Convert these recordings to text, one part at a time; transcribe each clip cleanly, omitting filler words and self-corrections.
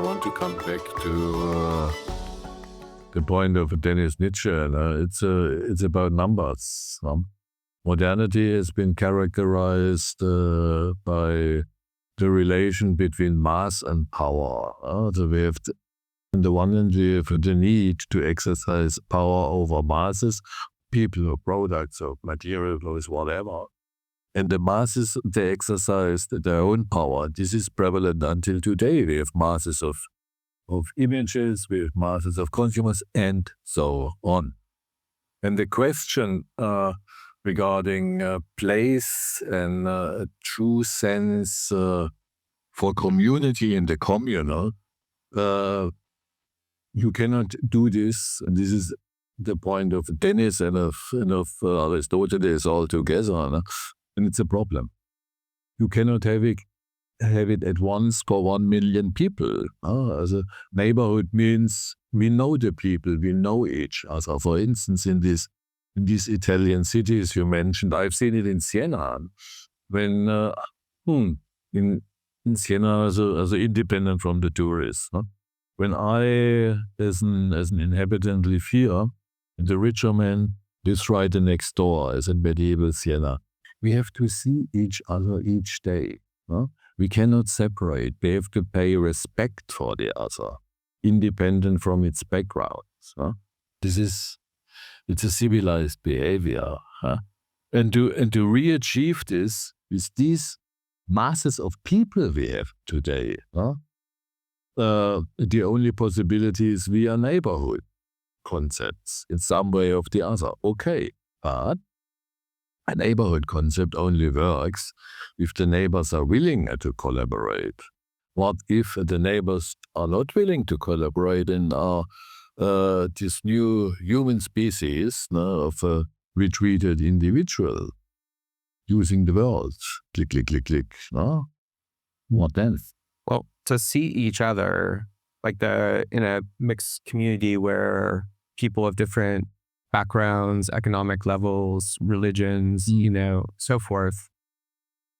want to come back to the point of Dennis Nietzsche. It's about numbers. Modernity has been characterized by the relation between mass and power. So we have, on the one hand, we have the need to exercise power over masses, people or products or material flows, whatever. And the masses, they exercise their own power. This is prevalent until today. We have masses of images, we have masses of consumers, and so on. And the question regarding place and a true sense for community in the communal, you cannot do this. This is the point of Dennis and of Aristoteles altogether. And it's a problem. You cannot have it at once for 1 million people. As a neighborhood means we know the people, we know each other. For instance, in these Italian cities you mentioned, I've seen it in Siena. When in Siena as an independent from the tourists. When I, as an inhabitant, live here, and the richer man lives right the next door, as in medieval Siena. We have to see each other each day. We cannot separate. We have to pay respect for the other, independent from its background. It's a civilized behavior. And to re-achieve this with these masses of people we have today, the only possibility is via neighborhood concepts in some way or the other. Okay, but a neighborhood concept only works if the neighbors are willing to collaborate. What if the neighbors are not willing to collaborate and are this new human species of a retreated individual using the words? Click, click, click, click. What then? Well, to see each other, like in a mixed community where people of different backgrounds, economic levels, religions, so forth,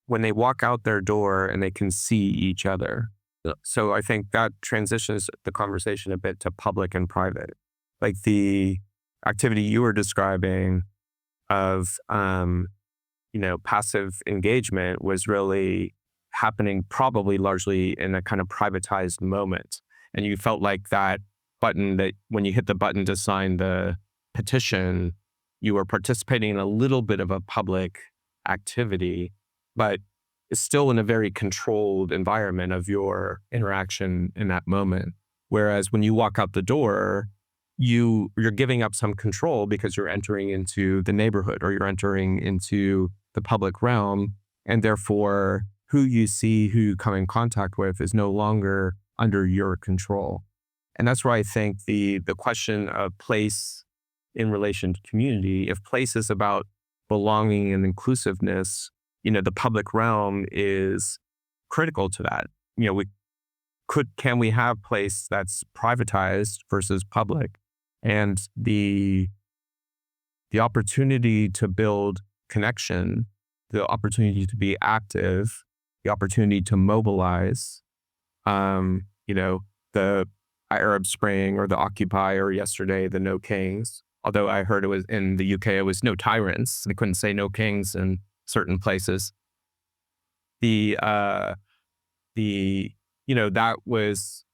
when they walk out their door and they can see each other. Yeah. So I think that transitions the conversation a bit to public and private. Like the activity you were describing of, passive engagement was really happening probably largely in a kind of privatized moment. And you felt like that button, that when you hit the button to sign the petition, you were participating in a little bit of a public activity, but it's still in a very controlled environment of your interaction in that moment. Whereas when you walk out the door, you're giving up some control because you're entering into the neighborhood or you're entering into the public realm, and therefore who you see, who you come in contact with is no longer under your control. And that's where I think the question of place in relation to community, if place is about belonging and inclusiveness, the public realm is critical to that. Can we have place that's privatized versus public? And the opportunity to build connection, the opportunity to be active, the opportunity to mobilize, the Arab Spring or the Occupy, or yesterday, the No Kings. Although I heard it was in the UK, it was no tyrants. They couldn't say no kings in certain places. That was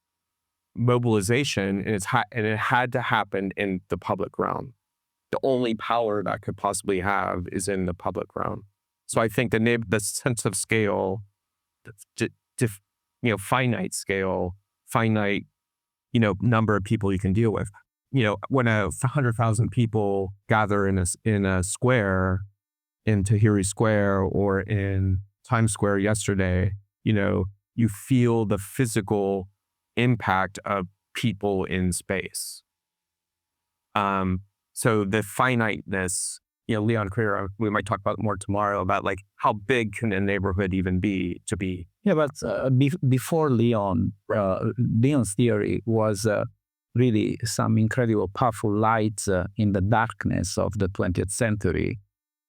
mobilization, and it had to happen in the public realm. The only power that could possibly have is in the public realm. So I think the sense of scale, finite scale, finite, number of people you can deal with. When 100,000 people gather in a square, in Tahrir Square or in Times Square yesterday, you feel the physical impact of people in space. So the finiteness, Leon Creer, we might talk about more tomorrow about like how big can a neighborhood even be to be. Yeah, but before Leon's theory was really some incredible powerful light in the darkness of the 20th century.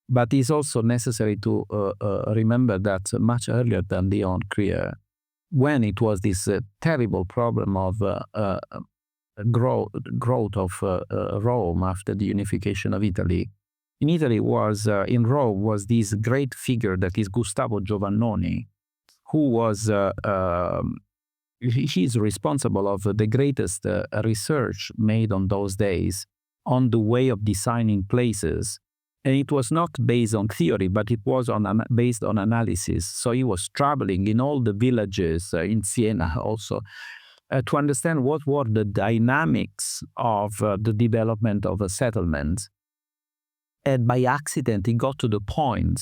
But it's also necessary to remember that much earlier than Leon Creer, when it was this terrible problem of growth of Rome after the unification of Italy. In Italy was in Rome was this great figure that is Gustavo Giovannoni, who was he's responsible of the greatest research made on those days on the way of designing places. And it was not based on theory, but it was based on analysis. So he was traveling in all the villages in Siena also to understand what were the dynamics of the development of a settlement. And by accident, he got to the point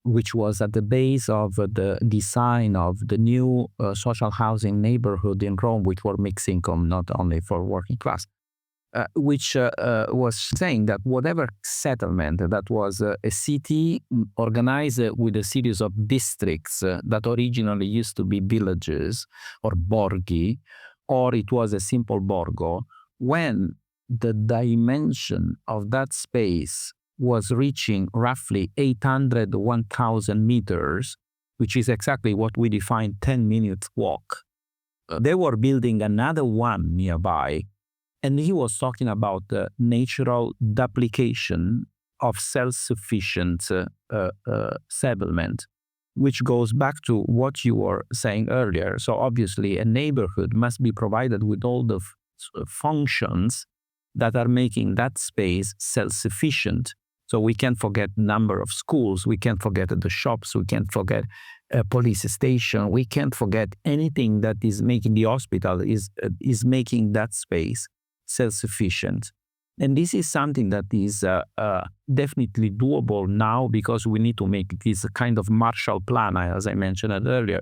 which was at the base of the design of the new social housing neighborhood in Rome, which were mixed income, not only for working class, which was saying that whatever settlement that was a city organized with a series of districts that originally used to be villages or borghi, or it was a simple borgo, when the dimension of that space was reaching roughly 800, 1,000 meters, which is exactly what we define 10 minutes walk. They were building another one nearby, and he was talking about the natural duplication of self-sufficient settlement, which goes back to what you were saying earlier. So obviously a neighborhood must be provided with all the functions that are making that space self-sufficient. So we can't forget number of schools, we can't forget the shops, we can't forget a police station, we can't forget anything that is making the hospital, is making that space self-sufficient. And this is something that is definitely doable now, because we need to make this kind of Marshall Plan, as I mentioned earlier,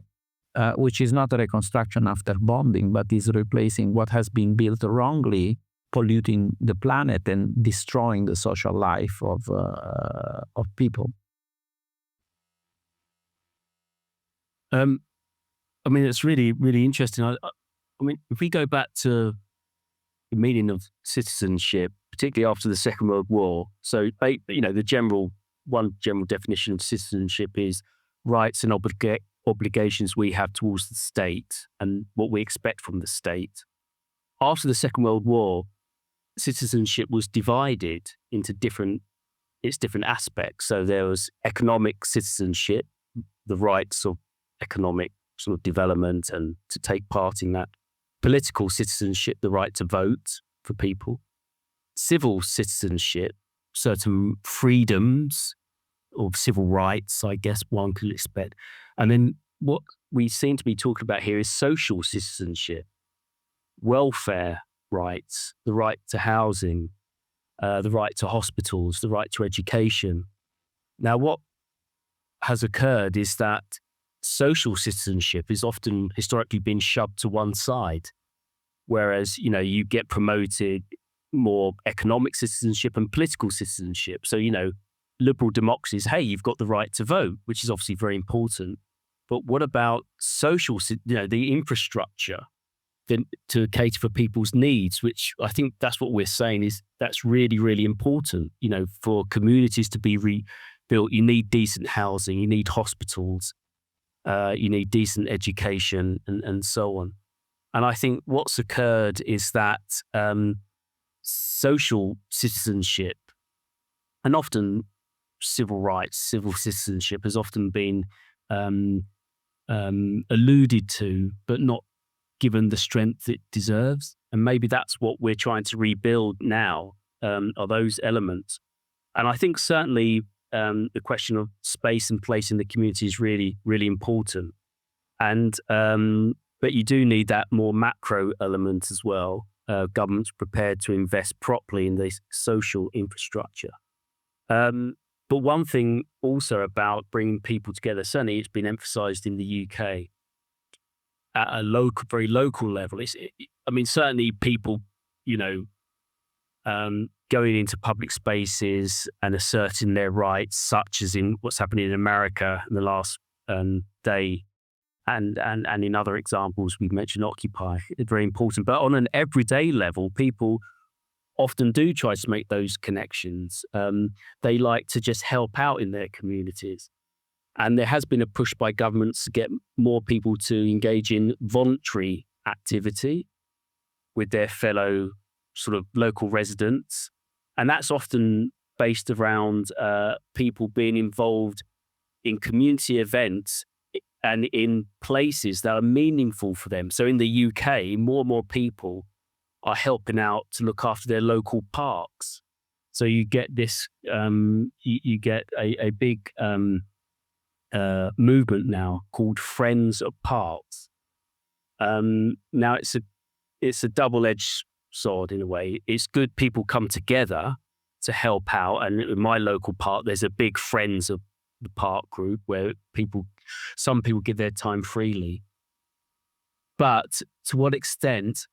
which is not a reconstruction after bombing, but is replacing what has been built wrongly, polluting the planet and destroying the social life of people. I mean, it's really, really interesting. I mean, if we go back to the meaning of citizenship, particularly after the Second World War, so the general definition of citizenship is rights and obligations we have towards the state and what we expect from the state. After the Second World War, citizenship was divided into different aspects. So there was economic citizenship, the rights of economic sort of development and to take part in that. Political citizenship, the right to vote for people. Civil citizenship, certain freedoms or civil rights, I guess one could expect. And then what we seem to be talking about here is social citizenship, welfare rights, the right to housing, the right to hospitals, the right to education. Now, what has occurred is that social citizenship is often historically been shoved to one side, whereas, you get promoted more economic citizenship and political citizenship. So, liberal democracies, hey, you've got the right to vote, which is obviously very important. But what about social, the infrastructure to cater for people's needs, which I think that's what we're saying is that's really, really important. For communities to be rebuilt, you need decent housing, you need hospitals, you need decent education and so on. And I think what's occurred is that social citizenship and often civil rights, civil citizenship has often been alluded to, but not given the strength it deserves. And maybe that's what we're trying to rebuild now, are those elements. And I think certainly the question of space and place in the community is really, really important. And but you do need that more macro element as well. Governments prepared to invest properly in this social infrastructure. But one thing also about bringing people together, certainly it's been emphasized in the UK at a very local level. Certainly people, going into public spaces and asserting their rights, such as in what's happening in America in the last day, and in other examples we've mentioned Occupy, it's very important. But on an everyday level, people often do try to make those connections. They like to just help out in their communities. And there has been a push by governments to get more people to engage in voluntary activity with their fellow sort of local residents. And that's often based around people being involved in community events and in places that are meaningful for them. So in the UK, more and more people are helping out to look after their local parks. So you get this, you get a big movement now called Friends of Parks. Now it's a double-edged sword in a way. It's good people come together to help out, and in my local park, there's a big Friends of the Park group where some people give their time freely. But to what extent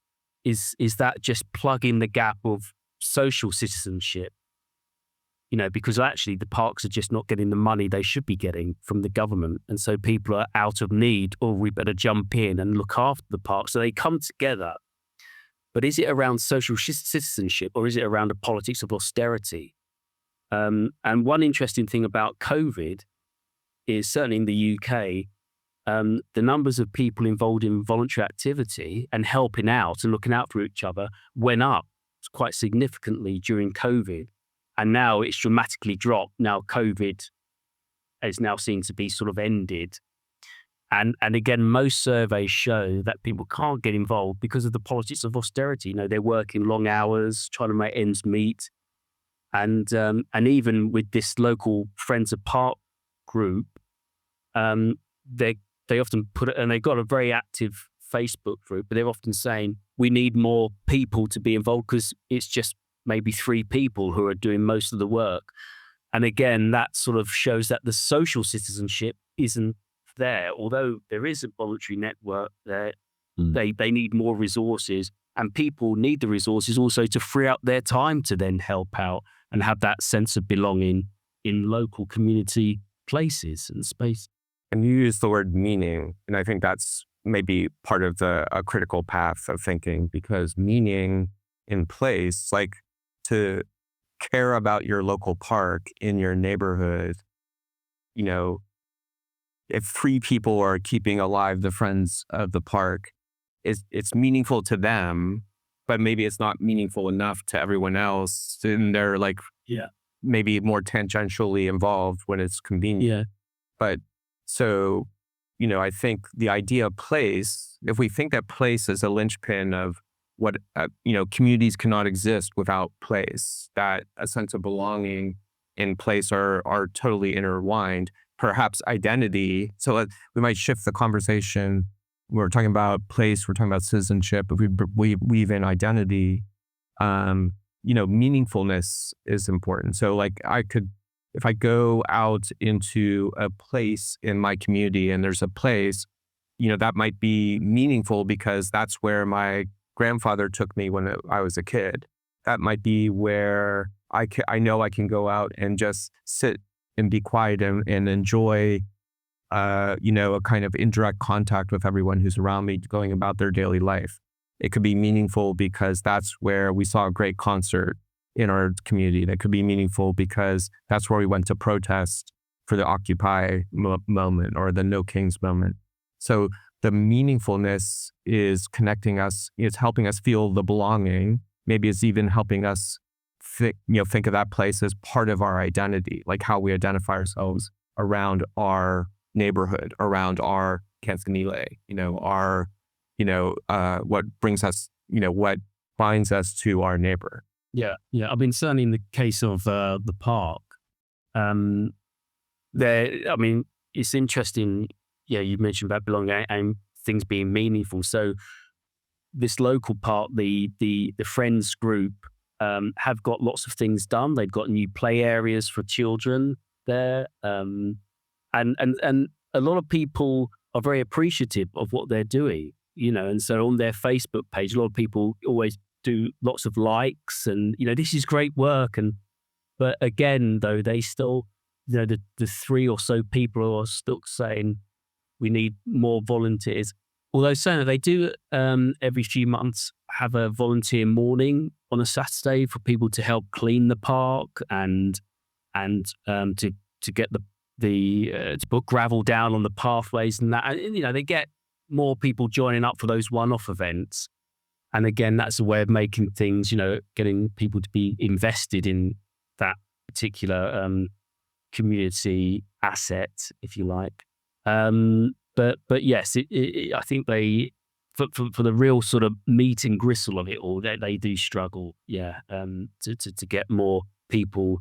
is that just plugging the gap of social citizenship? Because actually the parks are just not getting the money they should be getting from the government. And so people are out of need, or we better jump in and look after the parks. So they come together. But is it around social citizenship, or is it around the politics of austerity? And one interesting thing about COVID is, certainly in the UK, the numbers of people involved in voluntary activity and helping out and looking out for each other went up quite significantly during COVID. And now it's dramatically dropped. Now COVID is now seen to be sort of ended. And again, most surveys show that people can't get involved because of the politics of austerity. They're working long hours, trying to make ends meet. And even with this local Friends of Park group, they often put it, and they've got a very active Facebook group, but they're often saying we need more people to be involved because it's just maybe 3 people who are doing most of the work. And again, that sort of shows that the social citizenship isn't there. Although there is a voluntary network there, they need more resources, and people need the resources also to free up their time to then help out and have that sense of belonging in local community places and space. And you use the word meaning, and I think that's maybe part of a critical path of thinking, because meaning in place, like to care about your local park in your neighborhood, if 3 people are keeping alive the Friends of the Park, it's meaningful to them, but maybe it's not meaningful enough to everyone else. And they're like, maybe more tangentially involved when it's convenient. Yeah. But so, I think the idea of place, if we think that place is a linchpin of what, communities cannot exist without place, that a sense of belonging in place are totally intertwined. Perhaps identity. So we might shift the conversation. We're talking about place, we're talking about citizenship. If we weave in identity, meaningfulness is important. So like if I go out into a place in my community and there's a place, that might be meaningful because that's where my grandfather took me when I was a kid. That might be where I know I can go out and just sit and be quiet and enjoy, a kind of indirect contact with everyone who's around me going about their daily life. It could be meaningful because that's where we saw a great concert in our community. That could be meaningful because that's where we went to protest for the Occupy moment or the No Kings moment. So the meaningfulness is connecting us. It's helping us feel the belonging. Maybe it's even helping us think of that place as part of our identity, like how we identify ourselves around our neighborhood, around our Canzanile, what brings us, what binds us to our neighbor. Yeah. I mean, certainly in the case of the park, it's interesting. Yeah, you mentioned about belonging and things being meaningful. So this local park, the Friends group, have got lots of things done. They've got new play areas for children there, and a lot of people are very appreciative of what they're doing. And so on their Facebook page, a lot of people always do lots of likes and this is great work. But again, though, they still, the 3 or so people are still saying we need more volunteers. Although certainly they do every few months have a volunteer morning on a Saturday for people to help clean the park and to get to put gravel down on the pathways and that. And, they get more people joining up for those one-off events. And again, that's a way of making things, getting people to be invested in that particular community asset, if you like. But yes, I think they, for the real sort of meat and gristle of it all, they do struggle, to get more people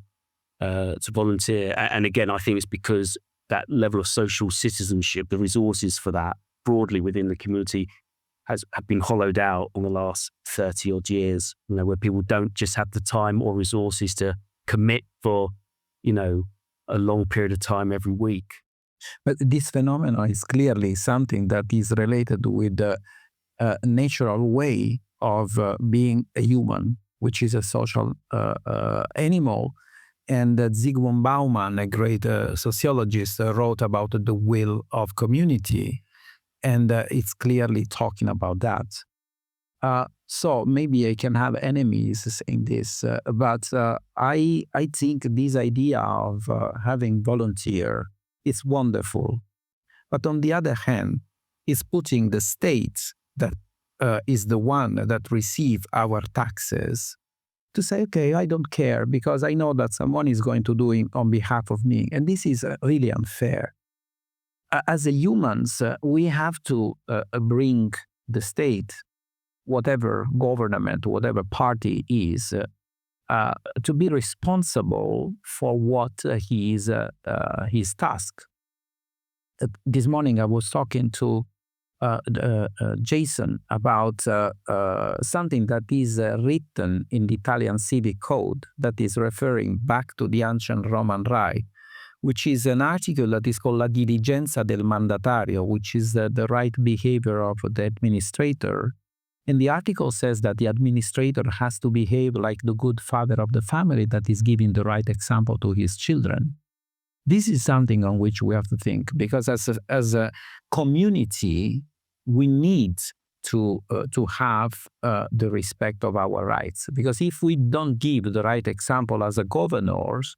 to volunteer. And again, I think it's because that level of social citizenship, the resources for that broadly within the community have been hollowed out in the last 30 odd years, where people don't just have the time or resources to commit for, a long period of time every week. But this phenomenon is clearly something that is related with the natural way of being a human, which is a social animal. And Zygmunt Bauman, a great sociologist, wrote about the will of community. And it's clearly talking about that. So maybe I can have enemies saying this, but I think this idea of having volunteer is wonderful. But on the other hand, it's putting the state that is the one that receives our taxes to say, okay, I don't care because I know that someone is going to do it on behalf of me. And this is really unfair. As a humans, we have to bring the state, whatever government, whatever party is, to be responsible for what his task. This morning I was talking to Jason about something that is written in the Italian civic code that is referring back to the ancient Roman right, which is an article that is called La diligenza del mandatario, which is the right behavior of the administrator. And the article says that the administrator has to behave like the good father of the family that is giving the right example to his children. This is something on which we have to think, because as a community, we need to have the respect of our rights. Because if we don't give the right example as a governors,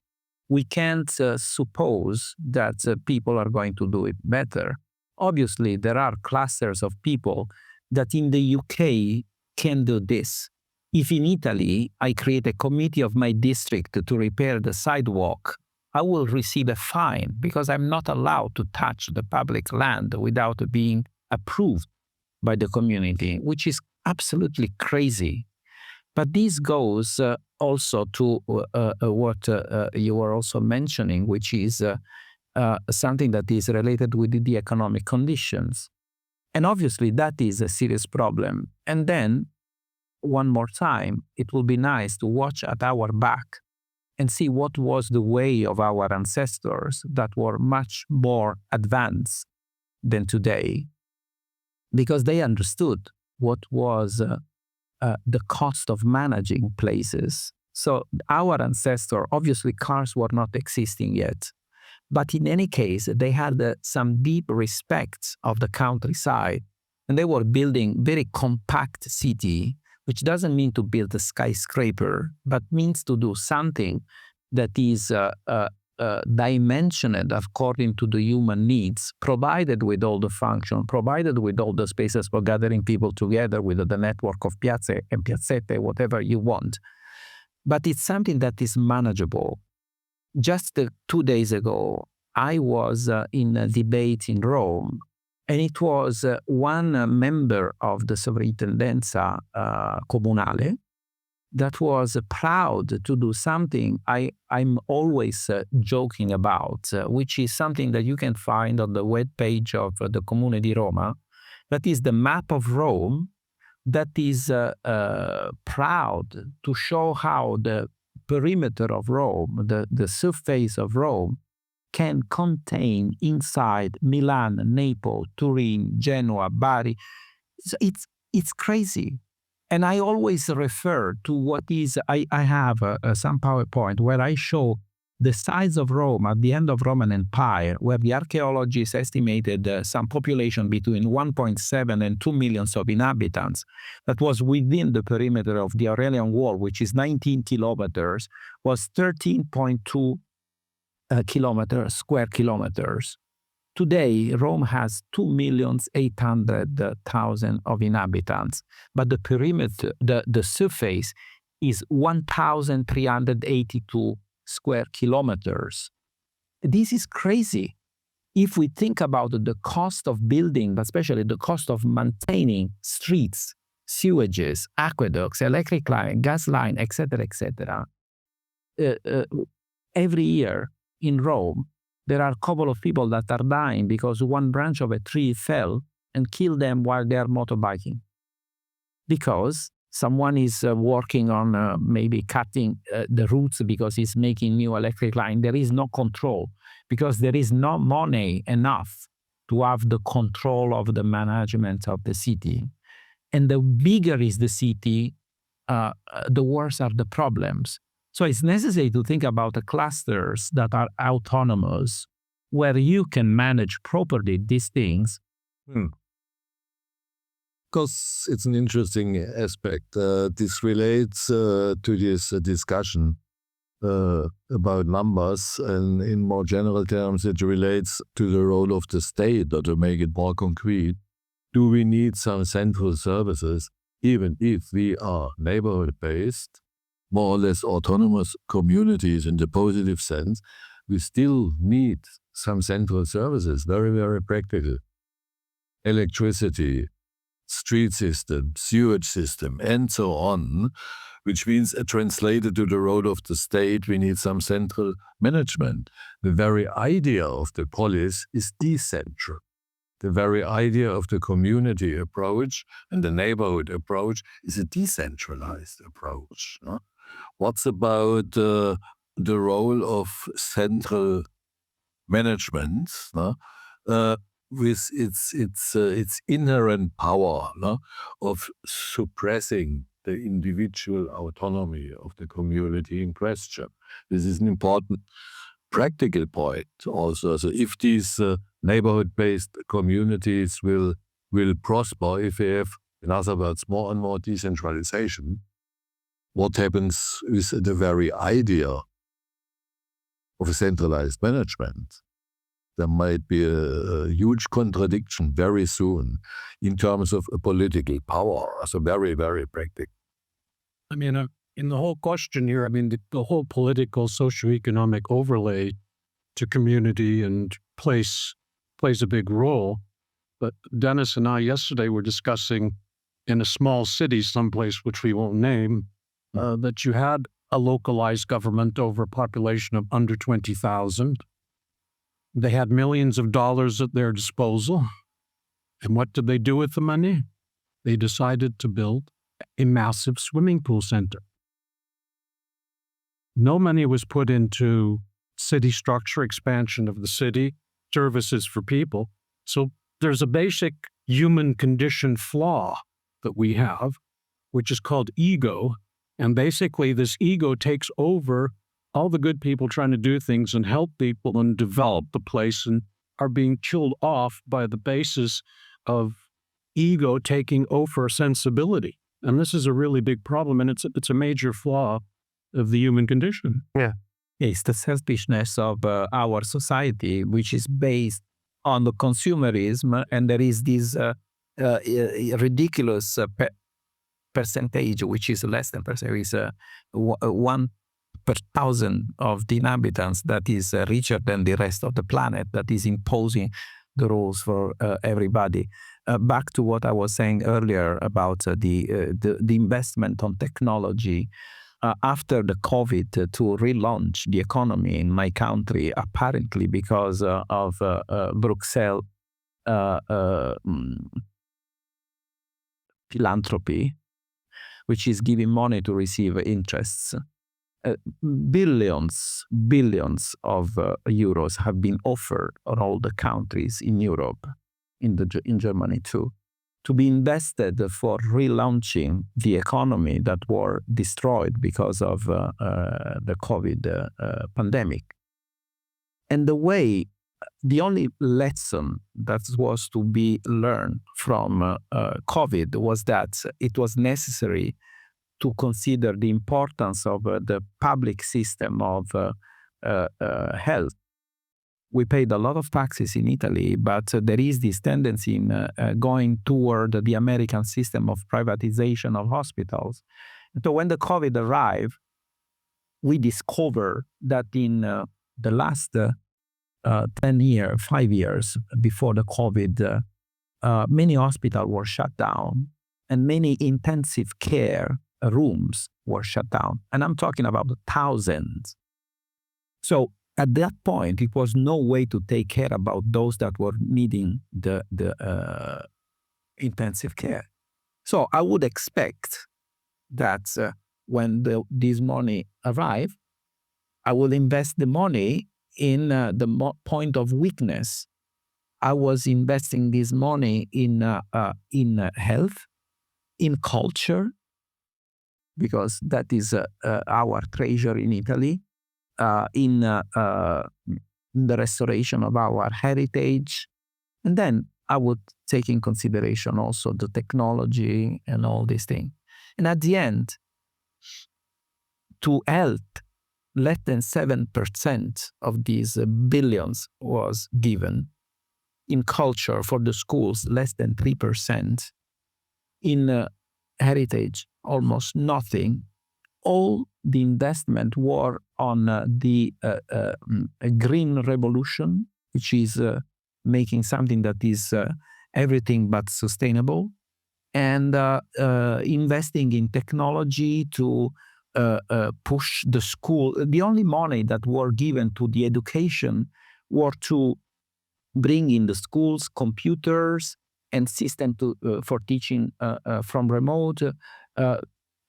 we can't suppose that people are going to do it better. Obviously, there are clusters of people that in the UK can do this. If in Italy, I create a committee of my district to repair the sidewalk, I will receive a fine because I'm not allowed to touch the public land without being approved by the community, which is absolutely crazy. But this goes also to what you were also mentioning, which is something that is related with the economic conditions. And obviously that is a serious problem. And then, one more time, it will be nice to watch at our back and see what was the way of our ancestors that were much more advanced than today, because they understood what was the cost of managing places. So our ancestor, obviously cars were not existing yet, but in any case, they had some deep respect of the countryside, and they were building very compact city, which doesn't mean to build a skyscraper, but means to do something that is dimensioned according to the human needs, provided with all the function, provided with all the spaces for gathering people together with the network of piazze and piazzette, whatever you want. But it's something that is manageable. Just 2 days ago, I was in a debate in Rome, and it was one member of the Sovrintendenza Comunale that was proud to do something I'm always joking about, which is something that you can find on the webpage of the Comune di Roma, that is the map of Rome, that is proud to show how the perimeter of Rome, the surface of Rome, can contain inside Milan, Naples, Turin, Genoa, Bari. It's crazy. And I always refer to what is, I have some PowerPoint where I show the size of Rome at the end of Roman Empire, where the archaeologists estimated some population between 1.7 and 2 million of inhabitants that was within the perimeter of the Aurelian Wall, which is 19 kilometers, was 13.2 square kilometers. Today, Rome has 2,800,000 of inhabitants, but the perimeter, the surface is 1,382 square kilometers. This is crazy. If we think about the cost of building, but especially the cost of maintaining streets, sewages, aqueducts, electric line, gas line, etc., every year in Rome, there are a couple of people that are dying because one branch of a tree fell and killed them while they are motorbiking. Because someone is working on maybe cutting the roots because he's making new electric line. There is no control because there is no money enough to have the control of the management of the city. And the bigger is the city, the worse are the problems. So it's necessary to think about the clusters that are autonomous, where you can manage properly these things. Because it's an interesting aspect. This relates to this discussion about numbers, and in more general terms, it relates to the role of the state, or to make it more concrete. Do we need some central services, even if we are neighborhood-based, more or less autonomous communities in the positive sense? We still need some central services, very, very practical. Electricity, street system, sewage system, and so on, which means translated to the role of the state, we need some central management. The very idea of the polis is decentral. The very idea of the community approach and the neighborhood approach is a decentralized approach. No? What's about the role of central management? No? With its inherent power, no, of suppressing the individual autonomy of the community in question. This is an important practical point also. So if these neighborhood-based communities will prosper, if we have, in other words, more and more decentralization, what happens with the very idea of a centralized management? There might be a huge contradiction very soon in terms of political power. So very, very practical. I mean, in the whole question here, I mean, the whole political, socioeconomic overlay to community and place plays a big role. But Dennis and I yesterday were discussing in a small city, someplace which we won't name, that you had a localized government over a population of under 20,000. They had millions of dollars at their disposal. And what did they do with the money? They decided to build a massive swimming pool center. No money was put into city structure, expansion of the city, services for people. So there's a basic human condition flaw that we have, which is called ego. And basically this ego takes over all the good people trying to do things and help people and develop the place, and are being killed off by the basis of ego taking over sensibility. And this is a really big problem, and it's a major flaw of the human condition. Yeah. It's the selfishness of our society, which is based on the consumerism, and there is this ridiculous percentage, which is less than percent, is 1 per 1,000 of the inhabitants that is richer than the rest of the planet, that is imposing the rules for everybody. Back to what I was saying earlier about the investment on technology. After the COVID, to relaunch the economy in my country, apparently because of Bruxelles philanthropy, which is giving money to receive interests, billions of euros have been offered on all the countries in Europe, in Germany too, to be invested for relaunching the economy that were destroyed because of the COVID pandemic. And the only lesson that was to be learned from COVID was that it was necessary to consider the importance of the public system of health. We paid a lot of taxes in Italy, but there is this tendency in going toward the American system of privatization of hospitals. So when the COVID arrived, we discovered that in the last 5 years before the COVID, many hospitals were shut down and many intensive care rooms were shut down. And I'm talking about thousands. So at that point, it was no way to take care about those that were needing the intensive care. So I would expect that when this money arrive, I will invest the money in the point of weakness. I was investing this money in health, in culture, because that is our treasure in Italy, in the restoration of our heritage. And then I would take in consideration also the technology and all these things. And at the end, to health, less than 7% of these billions was given. In culture, for the schools, less than 3%. In heritage, almost nothing. All the investment were on the green revolution, which is making something that is everything but sustainable, and investing in technology to push the school. The only money that were given to the education were to bring in the schools computers and system for teaching from remote,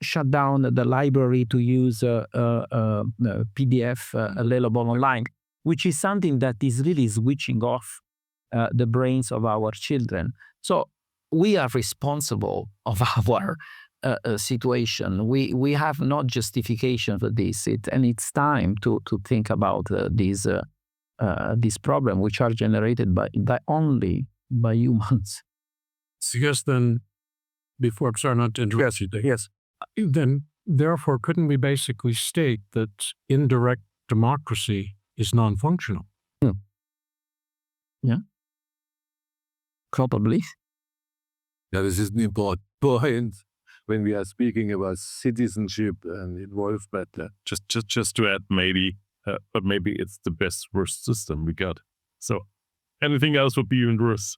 shut down the library to use PDF available online, which is something that is really switching off the brains of our children. So we are responsible of our situation. We have no justification for this, and it's time to think about this problem, which are generated only by humans. So yes, then, before, sorry not to interrupt you, Yes. then therefore couldn't we basically state that indirect democracy is non-functional? Yeah, probably. Yeah, this is an important point when we are speaking about citizenship and involvement. Just to add, maybe, but maybe it's the best worst system we got. So anything else would be even worse.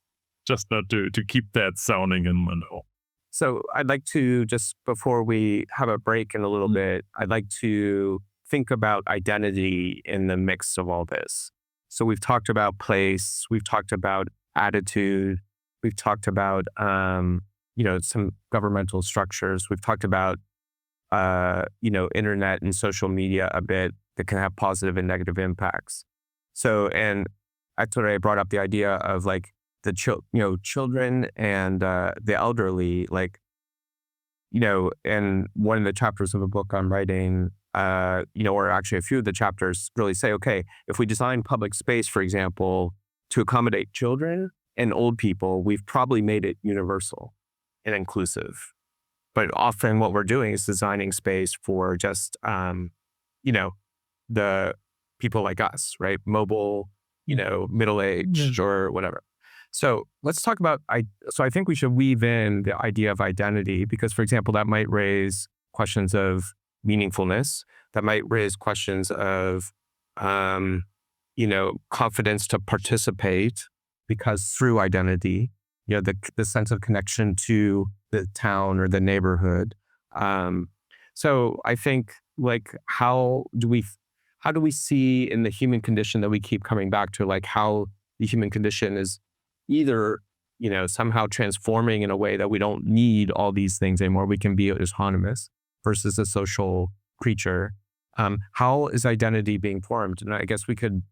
Just not to keep that sounding in my know. So I'd like to, just before we have a break in a little bit, I'd like to think about identity in the mix of all this. So we've talked about place, we've talked about attitude, we've talked about some governmental structures, we've talked about internet and social media a bit that can have positive and negative impacts. So, and actually I brought up the idea of like the children and the elderly, and one of the chapters of a book I'm writing, or actually a few of the chapters really say, okay, if we design public space, for example, to accommodate children and old people, we've probably made it universal and inclusive. But often what we're doing is designing space for just, the people like us, right? Mobile, middle-aged or whatever. So let's talk about, so I think we should weave in the idea of identity because, for example, that might raise questions of meaningfulness. That might raise questions of, confidence to participate because through identity, the sense of connection to the town or the neighborhood. So I think how do we see in the human condition that we keep coming back to, like how the human condition is either, somehow transforming in a way that we don't need all these things anymore. We can be autonomous versus a social creature. How is identity being formed? And I guess we could,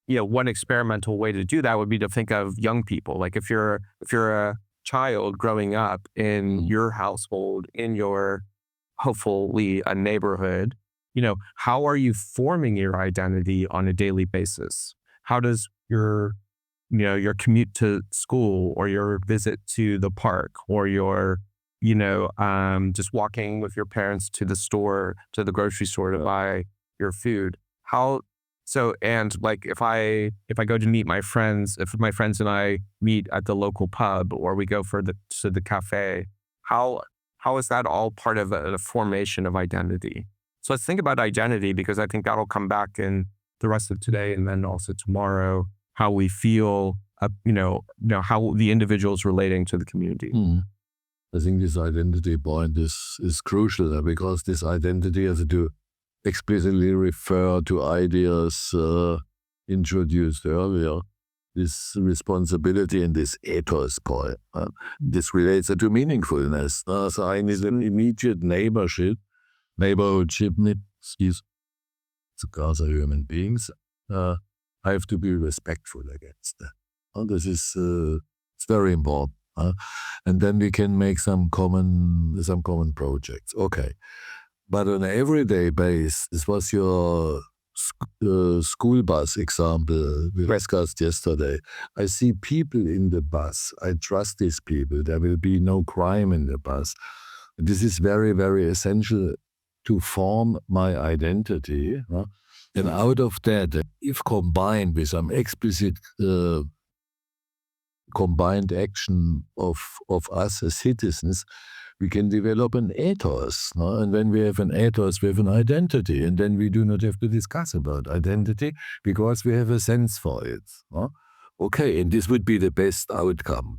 one experimental way to do that would be to think of young people. Like if you're a child growing up in your household, in your, hopefully a neighborhood, how are you forming your identity on a daily basis? How does your commute to school or your visit to the park or your, just walking with your parents to the store, to the grocery store to buy your food? How so? And like if I go to meet my friends, if my friends and I meet at the local pub or we go to the cafe, how is that all part of the formation of identity? So let's think about identity, because I think that'll come back in the rest of today and then also tomorrow, how we feel, how the individual is relating to the community. I think this identity point is crucial because this identity has to explicitly refer to ideas introduced earlier. This responsibility and this ethos point. This relates to meaningfulness. So I need an immediate neighborhoodship, because are human beings. I have to be respectful against that. This is it's very important. And then we can make some common projects. Okay. But on an everyday basis, this was your school bus example we discussed yesterday. I see people in the bus. I trust these people. There will be no crime in the bus. This is very, very essential to form my identity. And out of that, if combined with some explicit combined action of us as citizens, we can develop an ethos. And when we have an ethos, we have an identity. And then we do not have to discuss about identity because we have a sense for it. Okay, and this would be the best outcome.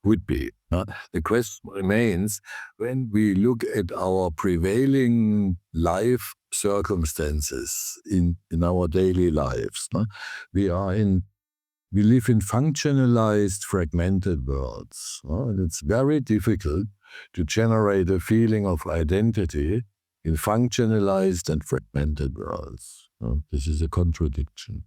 Would be. The question remains, when we look at our prevailing life circumstances in our daily lives, we live in functionalized, fragmented worlds. And it's very difficult to generate a feeling of identity in functionalized and fragmented worlds. This is a contradiction.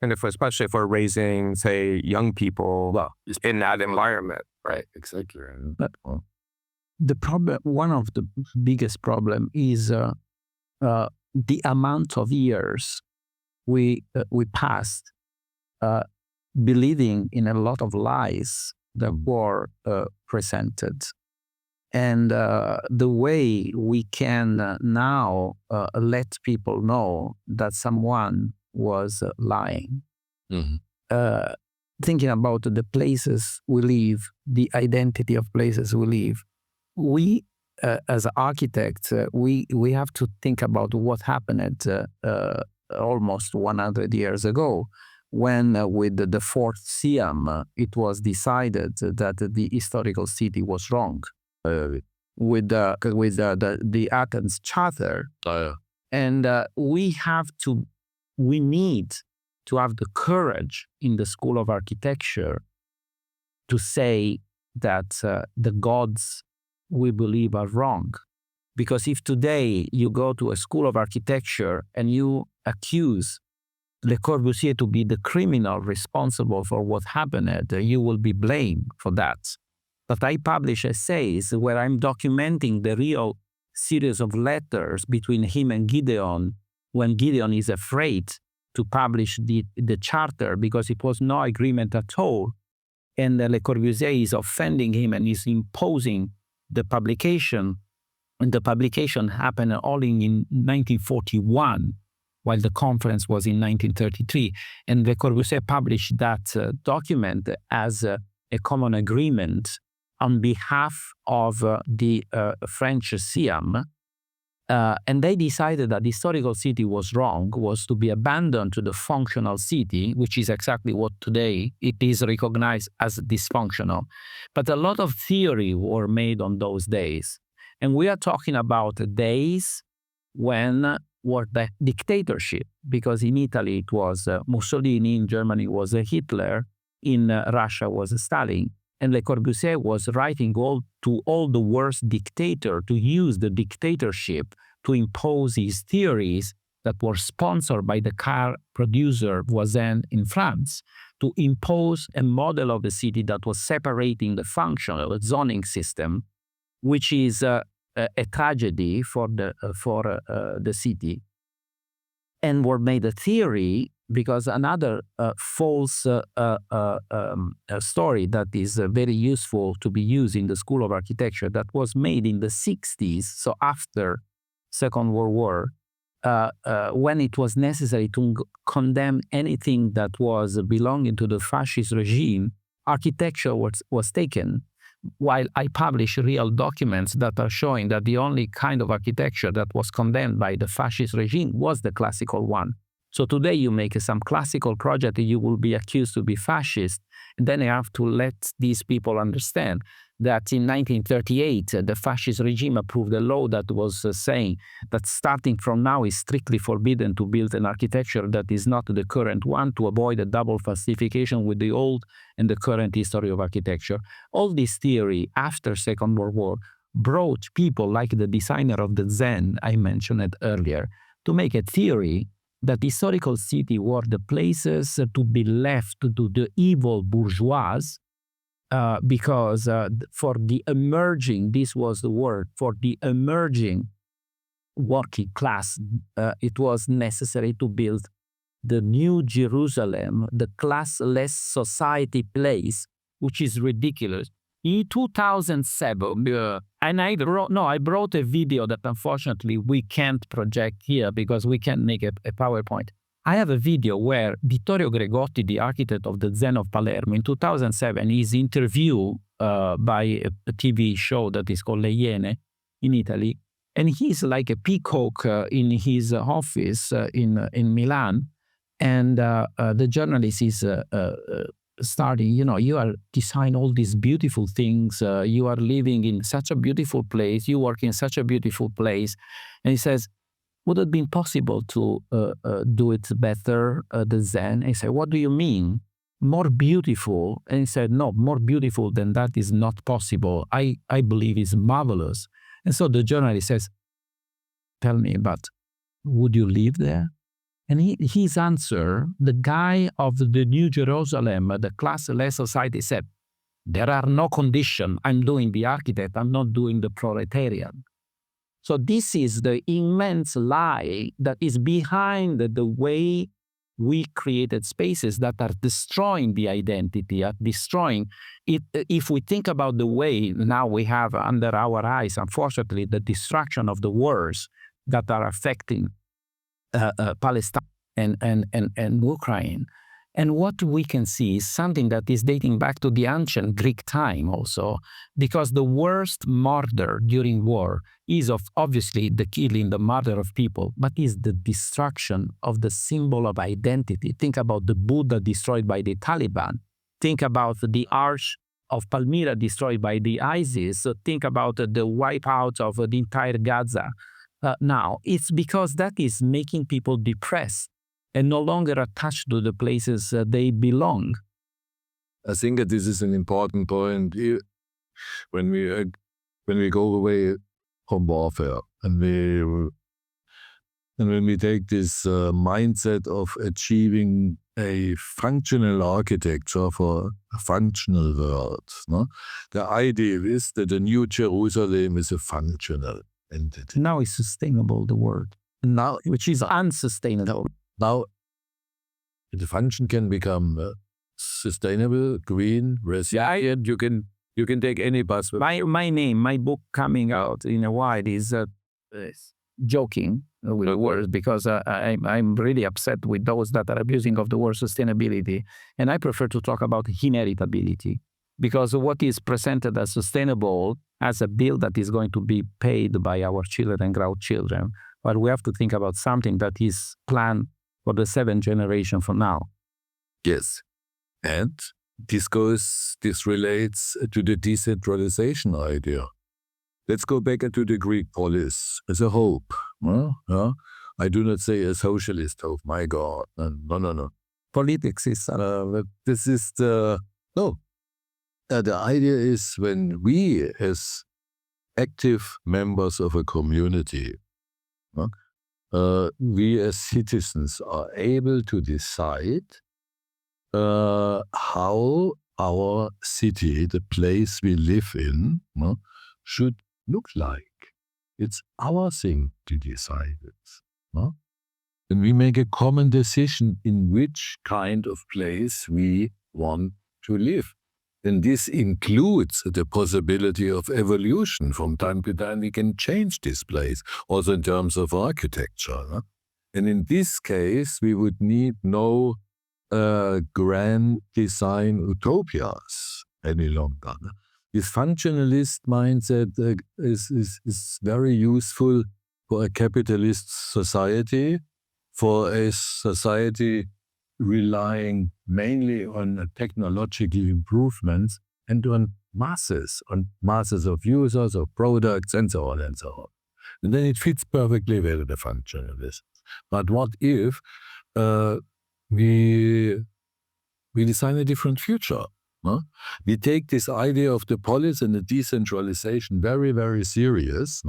And especially if we're raising, say, young people in that environment, right? Exactly. But the problem, one of the biggest problem is the amount of years we passed believing in a lot of lies that were presented. And the way we can now let people know that someone was lying. Thinking about the places we live, the identity of places we live, we as architects, we have to think about what happened almost 100 years ago, when with the fourth Siam, it was decided that the historical city was wrong. With the Athens Charter. And we need to have the courage in the School of Architecture to say that the gods we believe are wrong. Because if today you go to a School of Architecture and you accuse Le Corbusier to be the criminal responsible for what happened, you will be blamed for that. But I publish essays where I'm documenting the real series of letters between him and Gideon, when Gideon is afraid to publish the charter because it was no agreement at all. And Le Corbusier is offending him and is imposing the publication. And the publication happened only in 1941, while the conference was in 1933. And Le Corbusier published that document as a common agreement on behalf of the French Siam. And they decided that the historical city was wrong, was to be abandoned to the functional city, which is exactly what today it is recognized as dysfunctional. But a lot of theory were made on those days. And we are talking about days when were the dictatorship, because in Italy it was Mussolini, in Germany was Hitler, in Russia was Stalin. And Le Corbusier was writing to all the worst dictator to use the dictatorship to impose his theories that were sponsored by the car producer Voisin in France, to impose a model of the city that was separating the functional zoning system, which is a tragedy for the city, and were made a theory because another false story that is very useful to be used in the School of Architecture that was made in the 60s, so after Second World War, when it was necessary to condemn anything that was belonging to the fascist regime, architecture was taken, while I publish real documents that are showing that the only kind of architecture that was condemned by the fascist regime was the classical one. So today you make some classical project, you will be accused to be fascist. And then I have to let these people understand that in 1938, the fascist regime approved a law that was saying that starting from now is strictly forbidden to build an architecture that is not the current one, to avoid a double falsification with the old and the current history of architecture. All this theory after Second World War brought people like the designer of the Zen I mentioned it earlier to make a theory that historical cities were the places to be left to the evil bourgeois, because for the emerging, this was the word, for the emerging working class, it was necessary to build the New Jerusalem, the classless society place, which is ridiculous. In 2007, and I brought a video that unfortunately we can't project here because we can't make a PowerPoint. I have a video where Vittorio Gregotti, the architect of the Zen of Palermo, in 2007 is interviewed by a TV show that is called Le Iene in Italy. And he's like a peacock in his office in Milan. And the journalist is starting, you are design all these beautiful things. You are living in such a beautiful place. You work in such a beautiful place. And he says, would it be possible to do it better, the Zen? I said, what do you mean? More beautiful? And he said, no, more beautiful than that is not possible. I believe it's marvelous. And so the journalist says, tell me, but would you live there? And his answer, the guy of the New Jerusalem, the classless society, said, there are no conditions. I'm doing the architect. I'm not doing the proletarian. So this is the immense lie that is behind the way we created spaces that are destroying the identity, are destroying it. If we think about the way now we have under our eyes, unfortunately, the destruction of the wars that are affecting Palestine and Ukraine. And what we can see is something that is dating back to the ancient Greek time also, because the worst murder during war is obviously the killing, the murder of people, but is the destruction of the symbol of identity. Think about the Buddha destroyed by the Taliban. Think about the Arch of Palmyra destroyed by the ISIS. Think about the wipeout of the entire Gaza. Now, it's because that is making people depressed and no longer attached to the places they belong. I think that this is an important point when we go away from warfare and when we take this mindset of achieving a functional architecture for a functional world. No? The idea is that the New Jerusalem is a functional entity. Now it's sustainable, the word. Now, which is unsustainable. Now, the function can become sustainable, green, resilient. You can take any buzzword. My book coming out in a while is joking with the words, because I'm really upset with those that are abusing of the word sustainability. And I prefer to talk about inheritability, because what is presented as sustainable as a bill that is going to be paid by our children and grandchildren. But we have to think about something that is planned for the 7th generation from now. Yes. And this relates to the decentralization idea. Let's go back into the Greek polis as a hope. I do not say a socialist hope, my God. No. Politics is, this is the idea is when we as active members of a community, we as citizens are able to decide how our city, the place we live in, should look like. It's our thing to decide it. And we make a common decision in which kind of place we want to live. And this includes the possibility of evolution. From time to time, we can change this place, also in terms of architecture. And in this case, we would need no grand design utopias any longer. This functionalist mindset is very useful for a capitalist society, for a society relying mainly on technological improvements and on masses of users, of products, and so on and so on. And then it fits perfectly with the functionalist. But what if we design a different future? Huh? We take this idea of the polis and the decentralization very, very serious,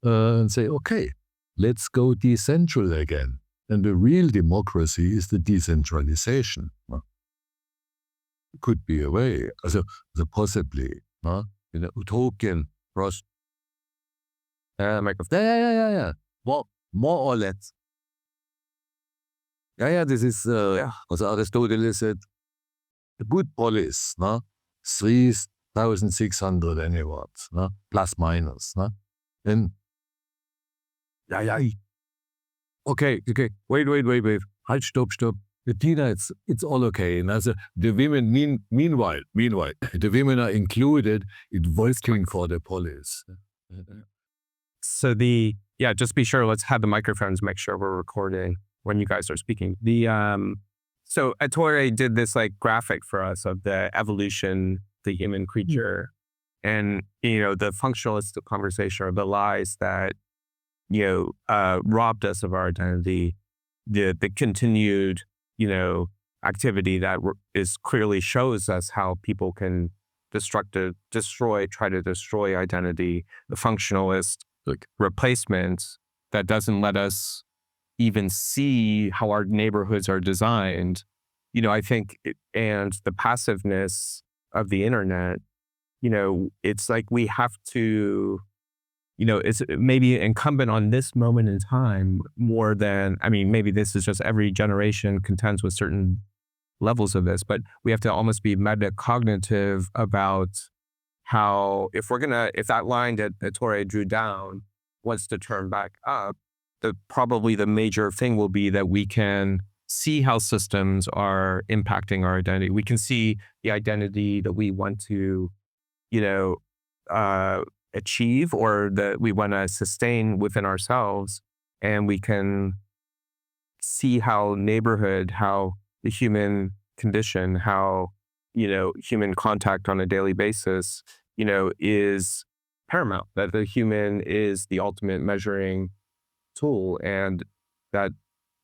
and say, okay, let's go decentral again. And the real democracy is the decentralization. Could be a way, possibly, in a utopian process. Yeah. Well, more or less. This is, as Aristotle said, the good polis, 3,600 anywatts, plus minus. And, okay, wait. Halt, stop. Tina, it's all okay. And the women, meanwhile, the women are included in voting for the polis. So just be sure, let's have the microphones, make sure we're recording when you guys are speaking. So Ettore did this like graphic for us of the evolution, the human creature, and, the functionalist conversation or the lies that, robbed us of our identity, the continued, activity that clearly shows us how people can try to destroy identity, the functionalist replacement that doesn't let us even see how our neighborhoods are designed, I think, and the passiveness of the internet, it's like we have to, it's maybe incumbent on this moment in time more than, maybe this is just every generation contends with certain levels of this, but we have to almost be metacognitive about how, if that line that Ettore drew down wants to turn back up, probably the major thing will be that we can see how systems are impacting our identity. We can see the identity that we want to, achieve or that we want to sustain within ourselves. And we can see how neighborhood, how the human condition, how, human contact on a daily basis, is paramount, that the human is the ultimate measuring tool, and that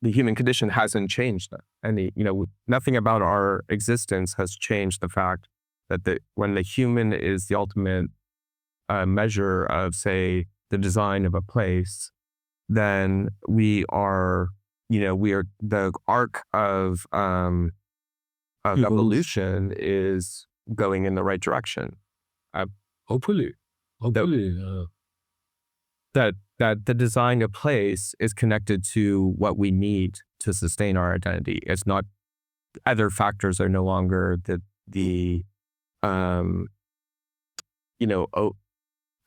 the human condition hasn't changed any, nothing about our existence has changed the fact that when the human is the ultimate measure of, say, the design of a place, then we are the arc of evolution is going in the right direction. Hopefully. That the design of place is connected to what we need to sustain our identity. It's not, other factors are no longer the kind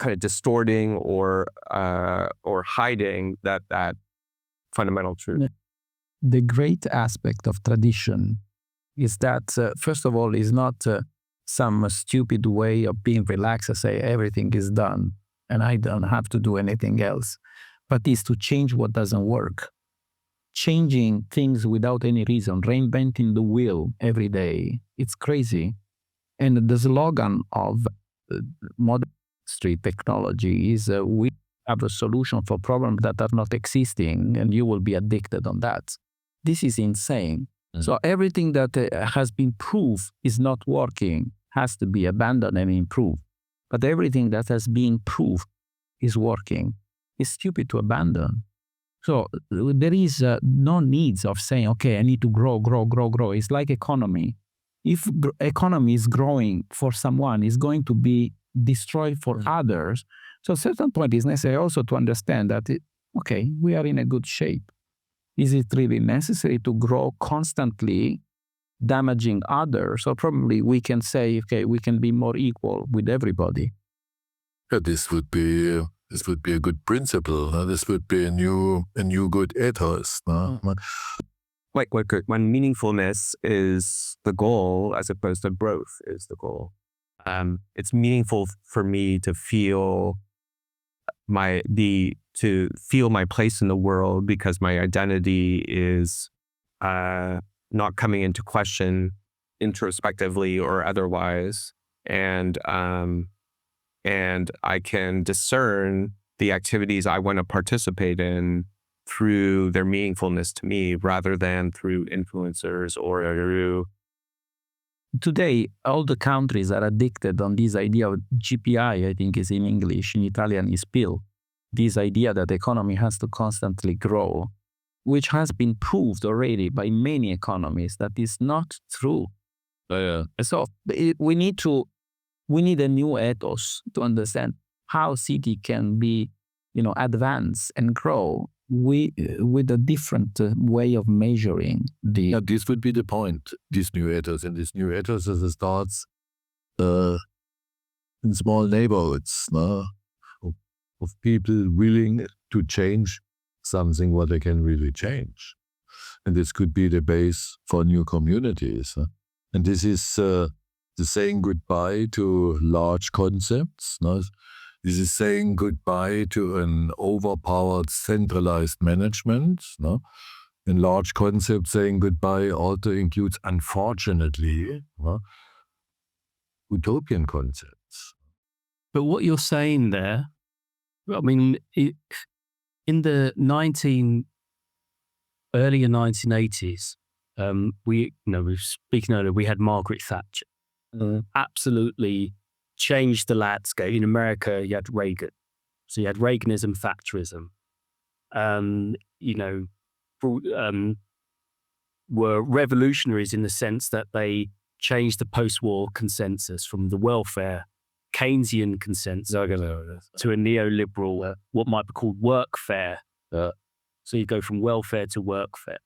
of distorting or hiding that fundamental truth. The great aspect of tradition is that, first of all, is not some stupid way of being relaxed and say everything is done and I don't have to do anything else, but is to change what doesn't work. Changing things without any reason, reinventing the wheel every day. It's crazy. And the slogan of modern street technology is we have a solution for problems that are not existing and you will be addicted on that. This is insane. So everything that has been proved is not working has to be abandoned and improved. But everything that has been proved is working. It's stupid to abandon. So there is no needs of saying, okay, I need to grow. It's like economy. If economy is growing for someone, it's going to be destroyed for others. So at a certain point, it's necessary also to understand that, we are in a good shape. Is it really necessary to grow constantly, damaging others? Or probably we can say, we can be more equal with everybody. This would be This would be a good principle. This would be a new good ethos. When meaningfulness is the goal as opposed to growth is the goal. It's meaningful for me to feel my place in the world because my identity is not coming into question introspectively or otherwise, and I can discern the activities I want to participate in through their meaningfulness to me rather than through influencers or through. Today, all the countries are addicted on this idea of GPI, I think is in English, in Italian is PIL, this idea that the economy has to constantly grow, which has been proved already by many economists that is not true. So we need a new ethos to understand how city can be, advance and grow with a different way of measuring the. Yeah, this would be the point. This new ethos, and this new ethos starts in small neighborhoods, of people willing to change something what they can really change, and this could be the base for new communities. And this is the saying goodbye to large concepts. This is saying goodbye to an overpowered centralized management. And large concepts saying goodbye also includes, unfortunately, utopian concepts. But what you're saying there, I mean, in the earlier 1980s, we were speaking earlier, we had Margaret Thatcher. Absolutely changed the landscape. In America, you had Reagan. So you had Reaganism, Thatcherism. Were revolutionaries in the sense that they changed the post-war consensus from the welfare Keynesian consensus to a neoliberal, what might be called workfare. So you go from welfare to workfare.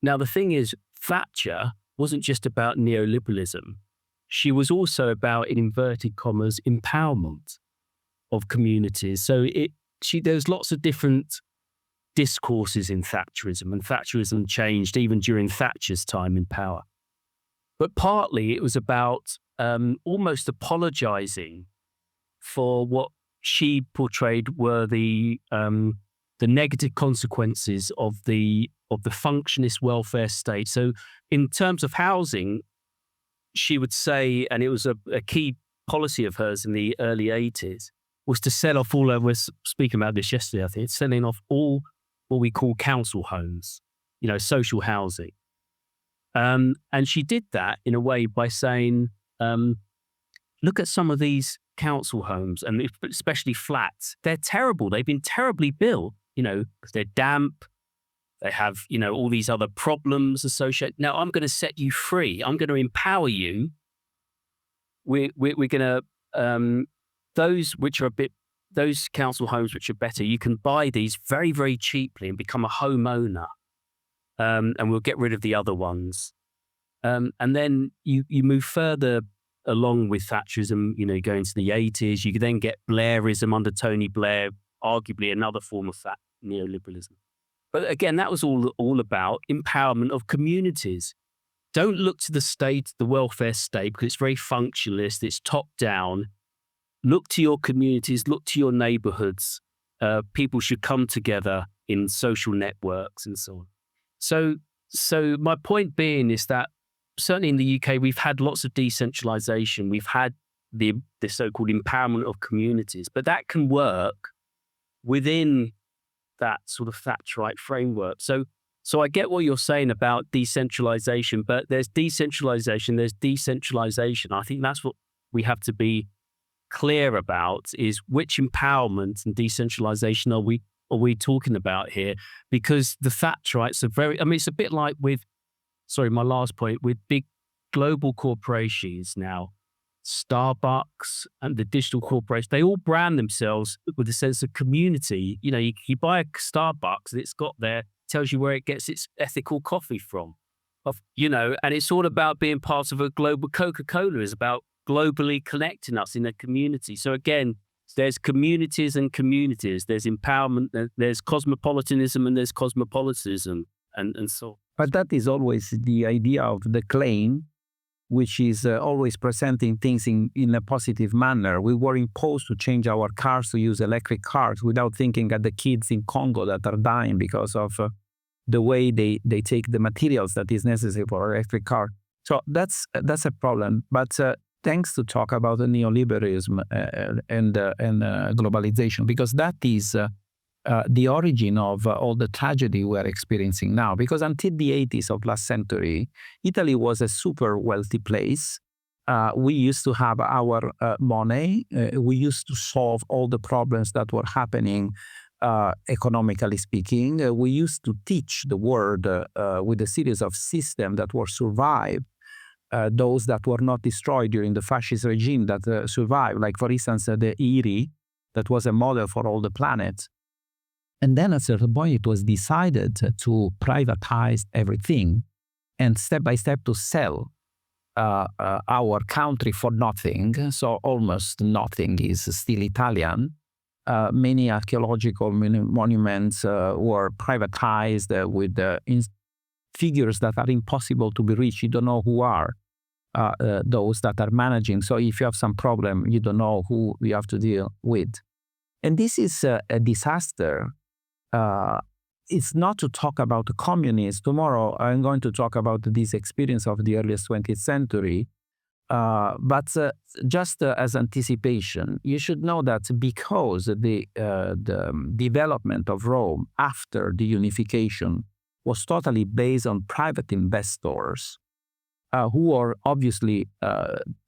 Now, the thing is, Thatcher wasn't just about neoliberalism. She was also about, in inverted commas, empowerment of communities. So there's lots of different discourses in Thatcherism, and Thatcherism changed even during Thatcher's time in power. But partly it was about almost apologizing for what she portrayed were the negative consequences of the functionist welfare state. So in terms of housing, she would say, and it was a key policy of hers in the early 80s, was to sell off all, I was speaking about this yesterday, I think, it's selling off all what we call council homes, social housing. And she did that in a way by saying, look at some of these council homes, and especially flats. They're terrible. They've been terribly built, because they're damp. They have, all these other problems associated. Now, I'm going to set you free. I'm going to empower you. We're going to, those council homes which are better, you can buy these very, very cheaply and become a homeowner. And we'll get rid of the other ones. And then you move further along with Thatcherism, go into the 80s. You could then get Blairism under Tony Blair, arguably another form of that neoliberalism. But again, that was all about empowerment of communities. Don't look to the state, the welfare state, because it's very functionalist, it's top down. Look to your communities, look to your neighborhoods. People should come together in social networks and so on. So my point being is that certainly in the UK, we've had lots of decentralization. We've had the so-called empowerment of communities, but that can work within that sort of Thatcherite framework. So I get what you're saying about decentralization, but there's decentralization. I think that's what we have to be clear about, is which empowerment and decentralization are we talking about here? Because the Thatcherites are it's a bit like with, my last point, with big global corporations now, Starbucks and the digital corporations, they all brand themselves with a sense of community. You buy a Starbucks and it's tells you where it gets its ethical coffee from. And it's all about being part of a global. Coca-Cola is about globally connecting us in a community. So again, there's communities and communities. There's empowerment. There's cosmopolitanism and there's cosmopolitanism, and so. But that is always the idea of the claim, which is always presenting things in a positive manner. We were imposed to change our cars to use electric cars without thinking at the kids in Congo that are dying because of the way they take the materials that is necessary for electric car. So that's a problem. But thanks to talk about the neoliberalism and globalization, because that is the origin of all the tragedy we are experiencing now. Because until the 80s of last century, Italy was a super wealthy place. We used to have our money. We used to solve all the problems that were happening economically speaking. We used to teach the world with a series of systems that were survived, those that were not destroyed during the fascist regime that survived, like for instance the IRI, that was a model for all the planet. And then at a certain point, it was decided to privatize everything and step by step to sell our country for nothing. So almost nothing is still Italian. Many archaeological monuments were privatized with figures that are impossible to be reached. You don't know who are those that are managing. So if you have some problem, you don't know who you have to deal with. And this is a disaster. It's not to talk about the communists. Tomorrow, I'm going to talk about this experience of the earliest 20th century. But just as anticipation, you should know that because the development of Rome after the unification was totally based on private investors who are obviously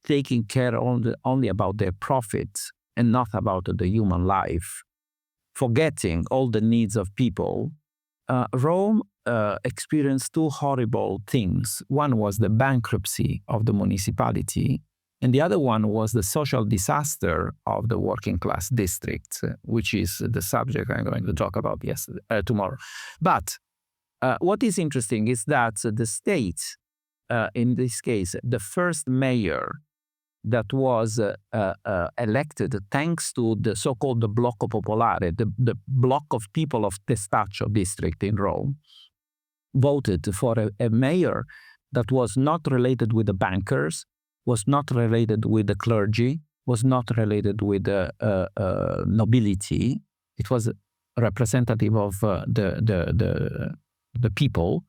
taking care only about their profits and not about the human life, forgetting all the needs of people, Rome experienced two horrible things. One was the bankruptcy of the municipality, and the other one was the social disaster of the working class district, which is the subject I'm going to talk about tomorrow. But what is interesting is that the state, in this case, the first mayor that was elected thanks to the so-called Blocco Popolare, the block of people of Testaccio district in Rome, voted for a mayor that was not related with the bankers, was not related with the clergy, was not related with the nobility. It was representative of the people.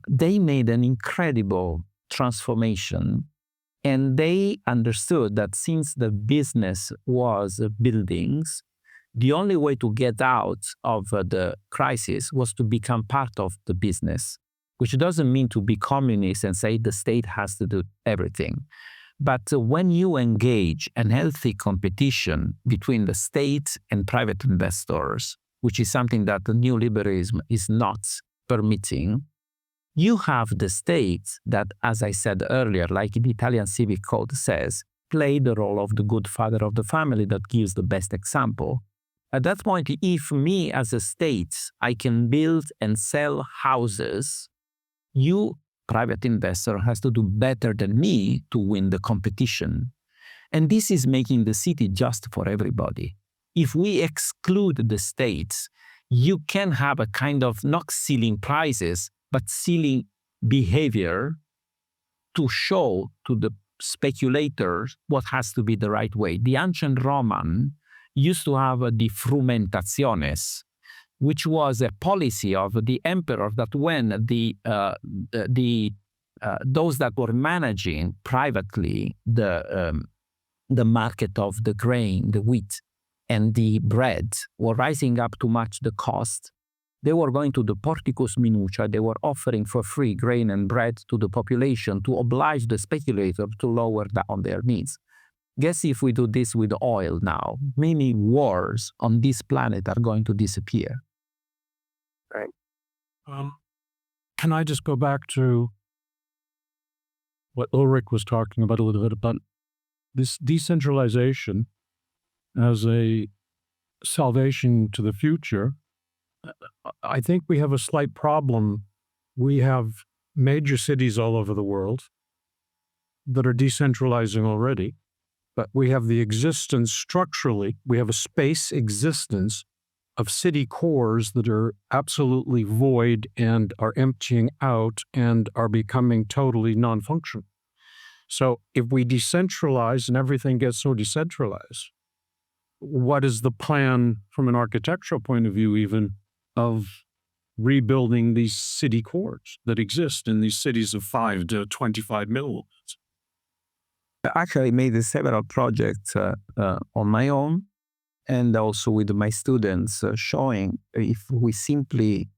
They made an incredible transformation. And they understood that since the business was buildings, the only way to get out of the crisis was to become part of the business, which doesn't mean to be communist and say the state has to do everything. But when you engage in healthy competition between the state and private investors, which is something that the neoliberalism is not permitting, you have the state that, as I said earlier, like the Italian civic code says, play the role of the good father of the family that gives the best example. At that point, if me as a state, I can build and sell houses, you, private investor, has to do better than me to win the competition. And this is making the city just for everybody. If we exclude the states, you can have a kind of not ceiling prices, but ceiling behavior to show to the speculators what has to be the right way. The ancient Roman used to have the frumentationes, which was a policy of the emperor that when those that were managing privately the market of the grain, the wheat, and the bread were rising up too much the cost, they were going to the porticus minutia. They were offering for free grain and bread to the population to oblige the speculator to lower down their needs. Guess if we do this with oil now, many wars on this planet are going to disappear. Right. Can I just go back to what Ulrich was talking about a little bit about this decentralization as a salvation to the future? I think we have a slight problem. We have major cities all over the world that are decentralizing already. but we have the existence structurally, we have a space existence of city cores that are absolutely void and are emptying out and are becoming totally non-functional. So if we decentralize and everything gets so decentralized, what is the plan from an architectural point of view even of rebuilding these city cores that exist in these cities of 5 to 25 million? Actually, I made several projects on my own and also with my students, showing if we simply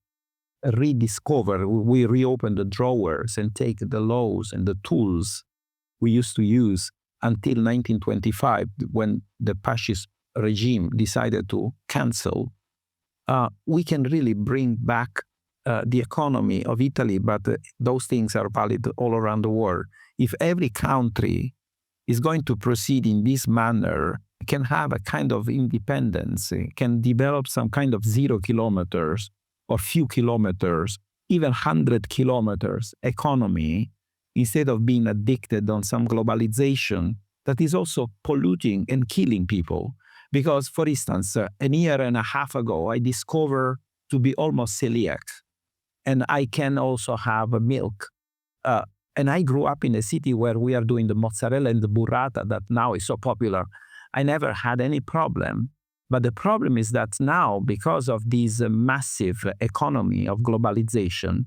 rediscover, we reopen the drawers and take the laws and the tools we used to use until 1925, when the fascist regime decided to cancel, we can really bring back the economy of Italy, but those things are valid all around the world. If every country is going to proceed in this manner, can have a kind of independence, can develop some kind of 0 kilometers or few kilometers, even 100 kilometers economy, instead of being addicted on some globalization that is also polluting and killing people. Because, for instance, a year and a half ago, I discovered to be almost celiac, and I can also have milk. And I grew up in a city where we are doing the mozzarella and the burrata that now is so popular. I never had any problem. But the problem is that now, because of this massive economy of globalization,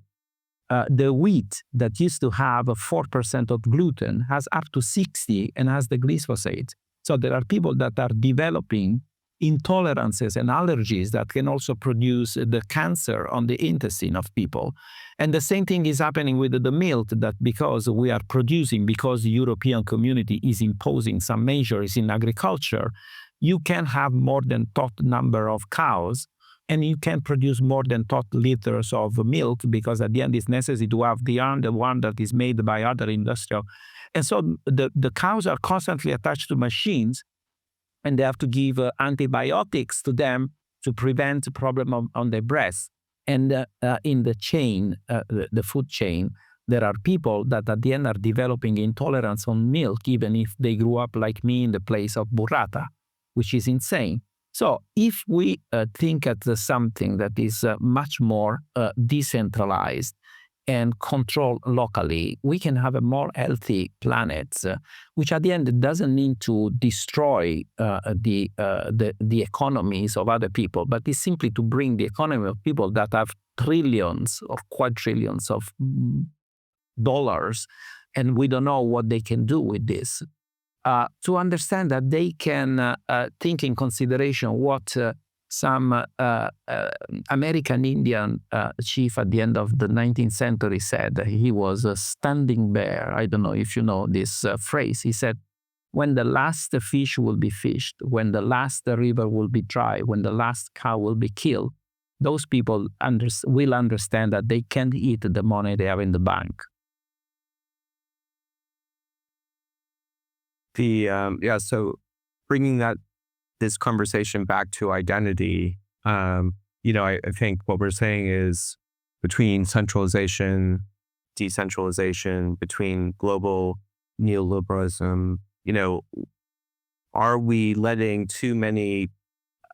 the wheat that used to have 4% of gluten has up to 60 and has the glyphosate. So there are people that are developing intolerances and allergies that can also produce the cancer on the intestine of people. And the same thing is happening with the milk, that because we are producing, because the European community is imposing some measures in agriculture, you can have more than tot number of cows, and you can produce more than tot liters of milk, because at the end it's necessary to have the one that is made by other industrial. And so the cows are constantly attached to machines, and they have to give antibiotics to them to prevent the problem on their breasts. And in the chain, the food chain, there are people that at the end are developing intolerance on milk, even if they grew up like me in the place of burrata, which is insane. So if we think at something that is much more decentralized and controlled locally, we can have a more healthy planet, which at the end doesn't need to destroy the economies of other people, but is simply to bring the economy of people that have trillions or quadrillions of dollars, and we don't know what they can do with this. To understand that they can take in consideration what some American Indian chief at the end of the 19th century said. He was a standing bear. I don't know if you know this phrase. He said, when the last fish will be fished, when the last river will be dry, when the last cow will be killed, those people will understand that they can't eat the money they have in the bank. So bringing this conversation back to identity, I think what we're saying is between centralization, decentralization, between global neoliberalism, are we letting too many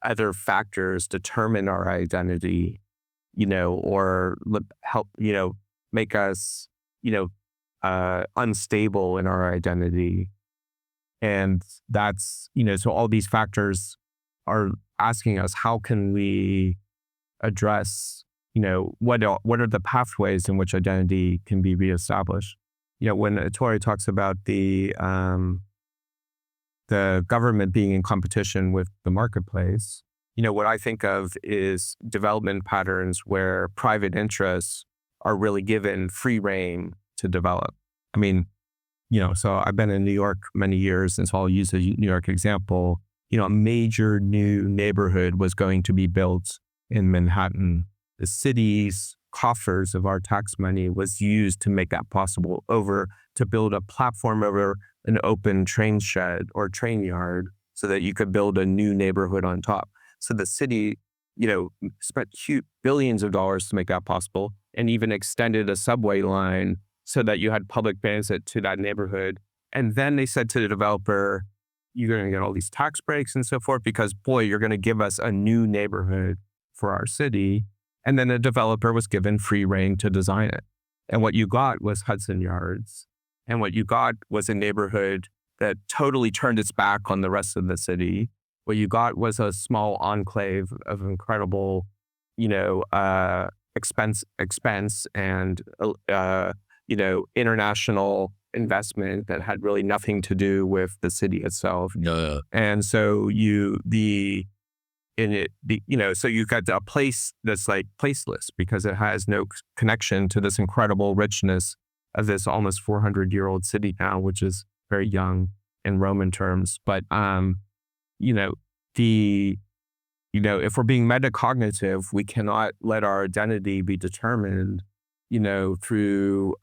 other factors determine our identity, or help, make us, unstable in our identity? And that's, so all these factors are asking us, how can we address, what are the pathways in which identity can be reestablished? When Ettore talks about the government being in competition with the marketplace, what I think of is development patterns where private interests are really given free rein to develop. I mean, so I've been in New York many years, and so I'll use a New York example. A major new neighborhood was going to be built in Manhattan. The city's coffers of our tax money was used to make that possible, to build a platform over an open train shed or train yard so that you could build a new neighborhood on top. So the city, spent billions of dollars to make that possible, and even extended a subway line so that you had public transit to that neighborhood. And then they said to the developer, you're going to get all these tax breaks and so forth because, boy, you're going to give us a new neighborhood for our city. And then the developer was given free rein to design it. And what you got was Hudson Yards. And what you got was a neighborhood that totally turned its back on the rest of the city. What you got was a small enclave of incredible, expense and, international investment that had really nothing to do with the city itself. Yeah. And so so you got a place that's like placeless because it has no connection to this incredible richness of this almost 400-year-old city now, which is very young in Roman terms. But, if we're being metacognitive, we cannot let our identity be determined, through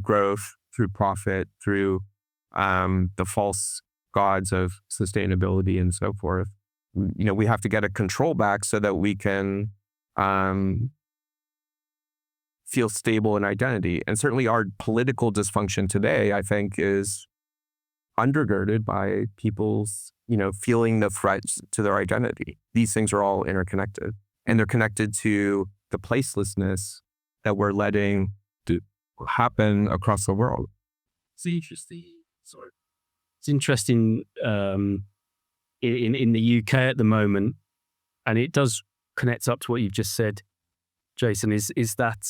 growth, through profit, through the false gods of sustainability and so forth. We have to get a control back so that we can feel stable in identity. And certainly our political dysfunction today, I think, is undergirded by people's, feeling the threats to their identity. These things are all interconnected, and they're connected to the placelessness that we're letting happen across the world. It's interesting in the UK at the moment, and it does connect up to what you've just said, Jason, is that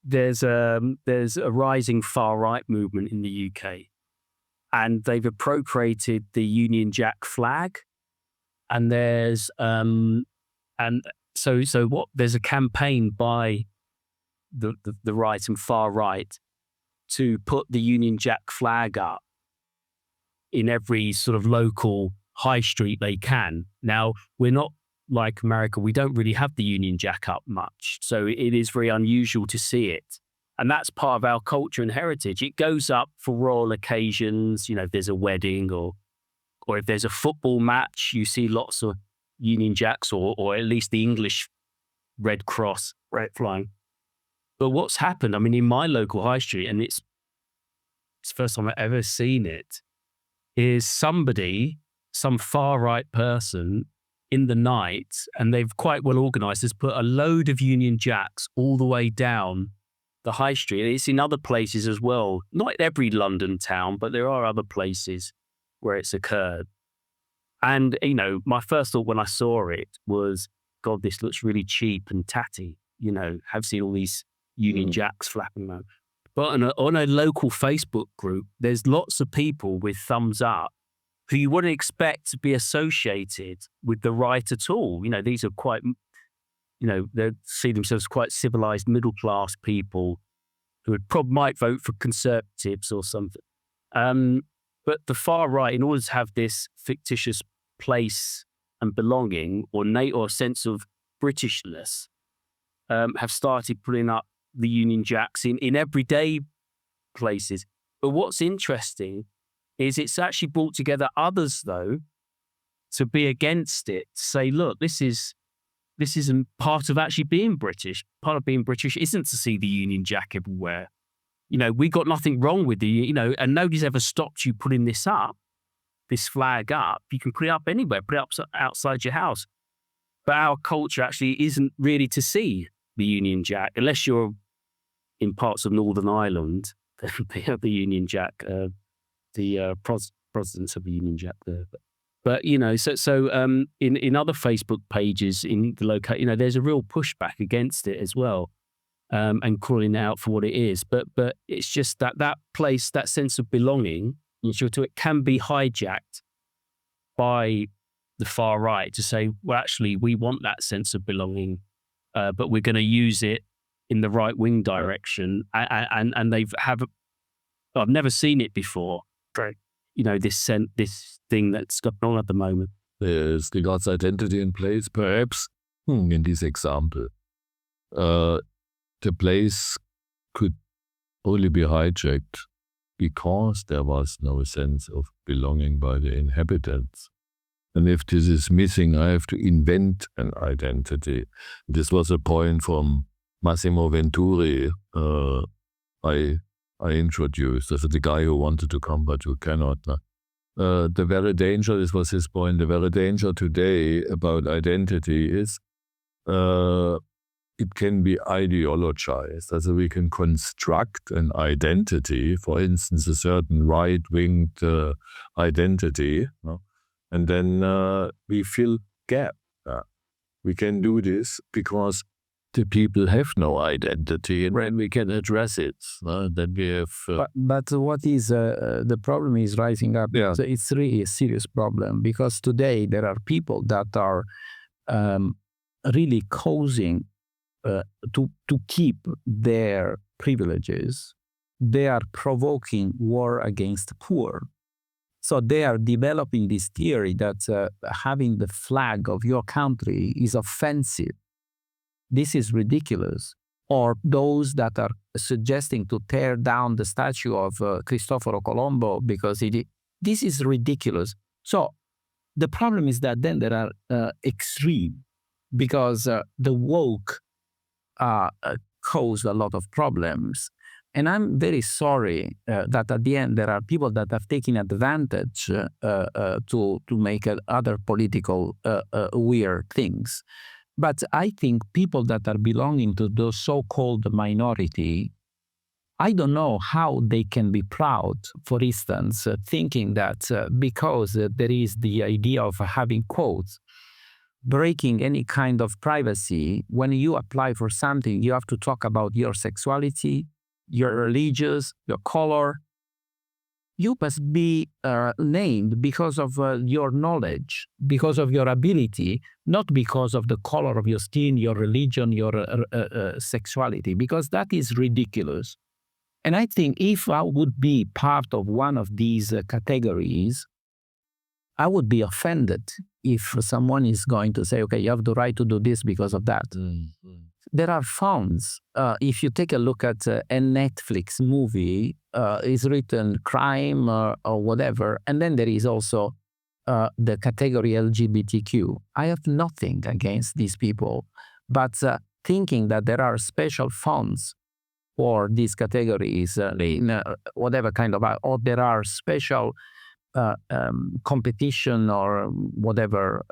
there's a rising far right movement in the UK, and they've appropriated the Union Jack flag, and there's there's a campaign by the right and far right to put the Union Jack flag up in every sort of local high street they can. Now, we're not like America. We don't really have the Union Jack up much. So it is very unusual to see it. And that's part of our culture and heritage. It goes up for royal occasions, if there's a wedding or if there's a football match, you see lots of Union Jacks or at least the English Red Cross flying. But what's happened, in my local high street, and it's the first time I've ever seen it, is some far right person in the night, and they've quite well organized, has put a load of Union Jacks all the way down the high street. It's in other places as well. Not every London town, but there are other places where it's occurred. And, my first thought when I saw it was, God, this looks really cheap and tatty. Have seen all these Union Jacks flapping around. But on a local Facebook group, there's lots of people with thumbs up who you wouldn't expect to be associated with the right at all. These are quite, they see themselves quite civilized middle-class people who might vote for Conservatives or something. But the far right, in order to have this fictitious place and belonging or sense of Britishness, have started putting up the Union Jacks in everyday places. But what's interesting is it's actually brought together others, though, to be against it, to say, look, this isn't part of actually being British. Part of being British isn't to see the Union Jack everywhere. We got nothing wrong with and nobody's ever stopped you putting this flag up. You can put it up anywhere, put it up outside your house. But our culture actually isn't really to see the Union Jack, unless you're in parts of Northern Ireland. They have the Union Jack, the Protestants have the Union Jack there. But in other Facebook pages in the local, there's a real pushback against it as well, and calling it out for what it is. But it's just that place, that sense of belonging, it can be hijacked by the far right to say, well, actually, we want that sense of belonging, but we're going to use it in the right wing direction. And I've never seen it before. Right. This thing that's going on at the moment. There's the God's identity in place, perhaps, in this example. The place could only be hijacked because there was no sense of belonging by the inhabitants. And if this is missing, I have to invent an identity. This was a point from Massimo Venturi. I I introduced as the guy who wanted to come but who cannot. The very danger, this was his point, the very danger today about identity is it can be ideologized. Also we can construct an identity, for instance, a certain right-winged identity, and then we fill gap. We can do this because the people have no identity, and when we can address it, then we have... But what is the problem is rising up. Yeah. So it's really a serious problem, because today there are people that are really causing to keep their privileges. They are provoking war against the poor. So they are developing this theory that having the flag of your country is offensive. This is ridiculous. Or those that are suggesting to tear down the statue of Cristoforo Colombo because this is ridiculous. So the problem is that then there are extreme, because the woke cause a lot of problems. And I'm very sorry that at the end there are people that have taken advantage to make other political weird things. But I think people that are belonging to those so-called minority, I don't know how they can be proud, for instance, thinking that because there is the idea of having quotes, breaking any kind of privacy, when you apply for something, you have to talk about your sexuality, your religious, your color. You must be named because of your knowledge, because of your ability, not because of the color of your skin, your religion, your sexuality, because that is ridiculous. And I think if I would be part of one of these categories, I would be offended if someone is going to say, okay, you have the right to do this because of that. Mm-hmm. There are phones. If you take a look at a Netflix movie, it's written crime or whatever, and then there is also the category LGBTQ. I have nothing against these people, but thinking that there are special funds for these categories in whatever kind of, or there are special competition or whatever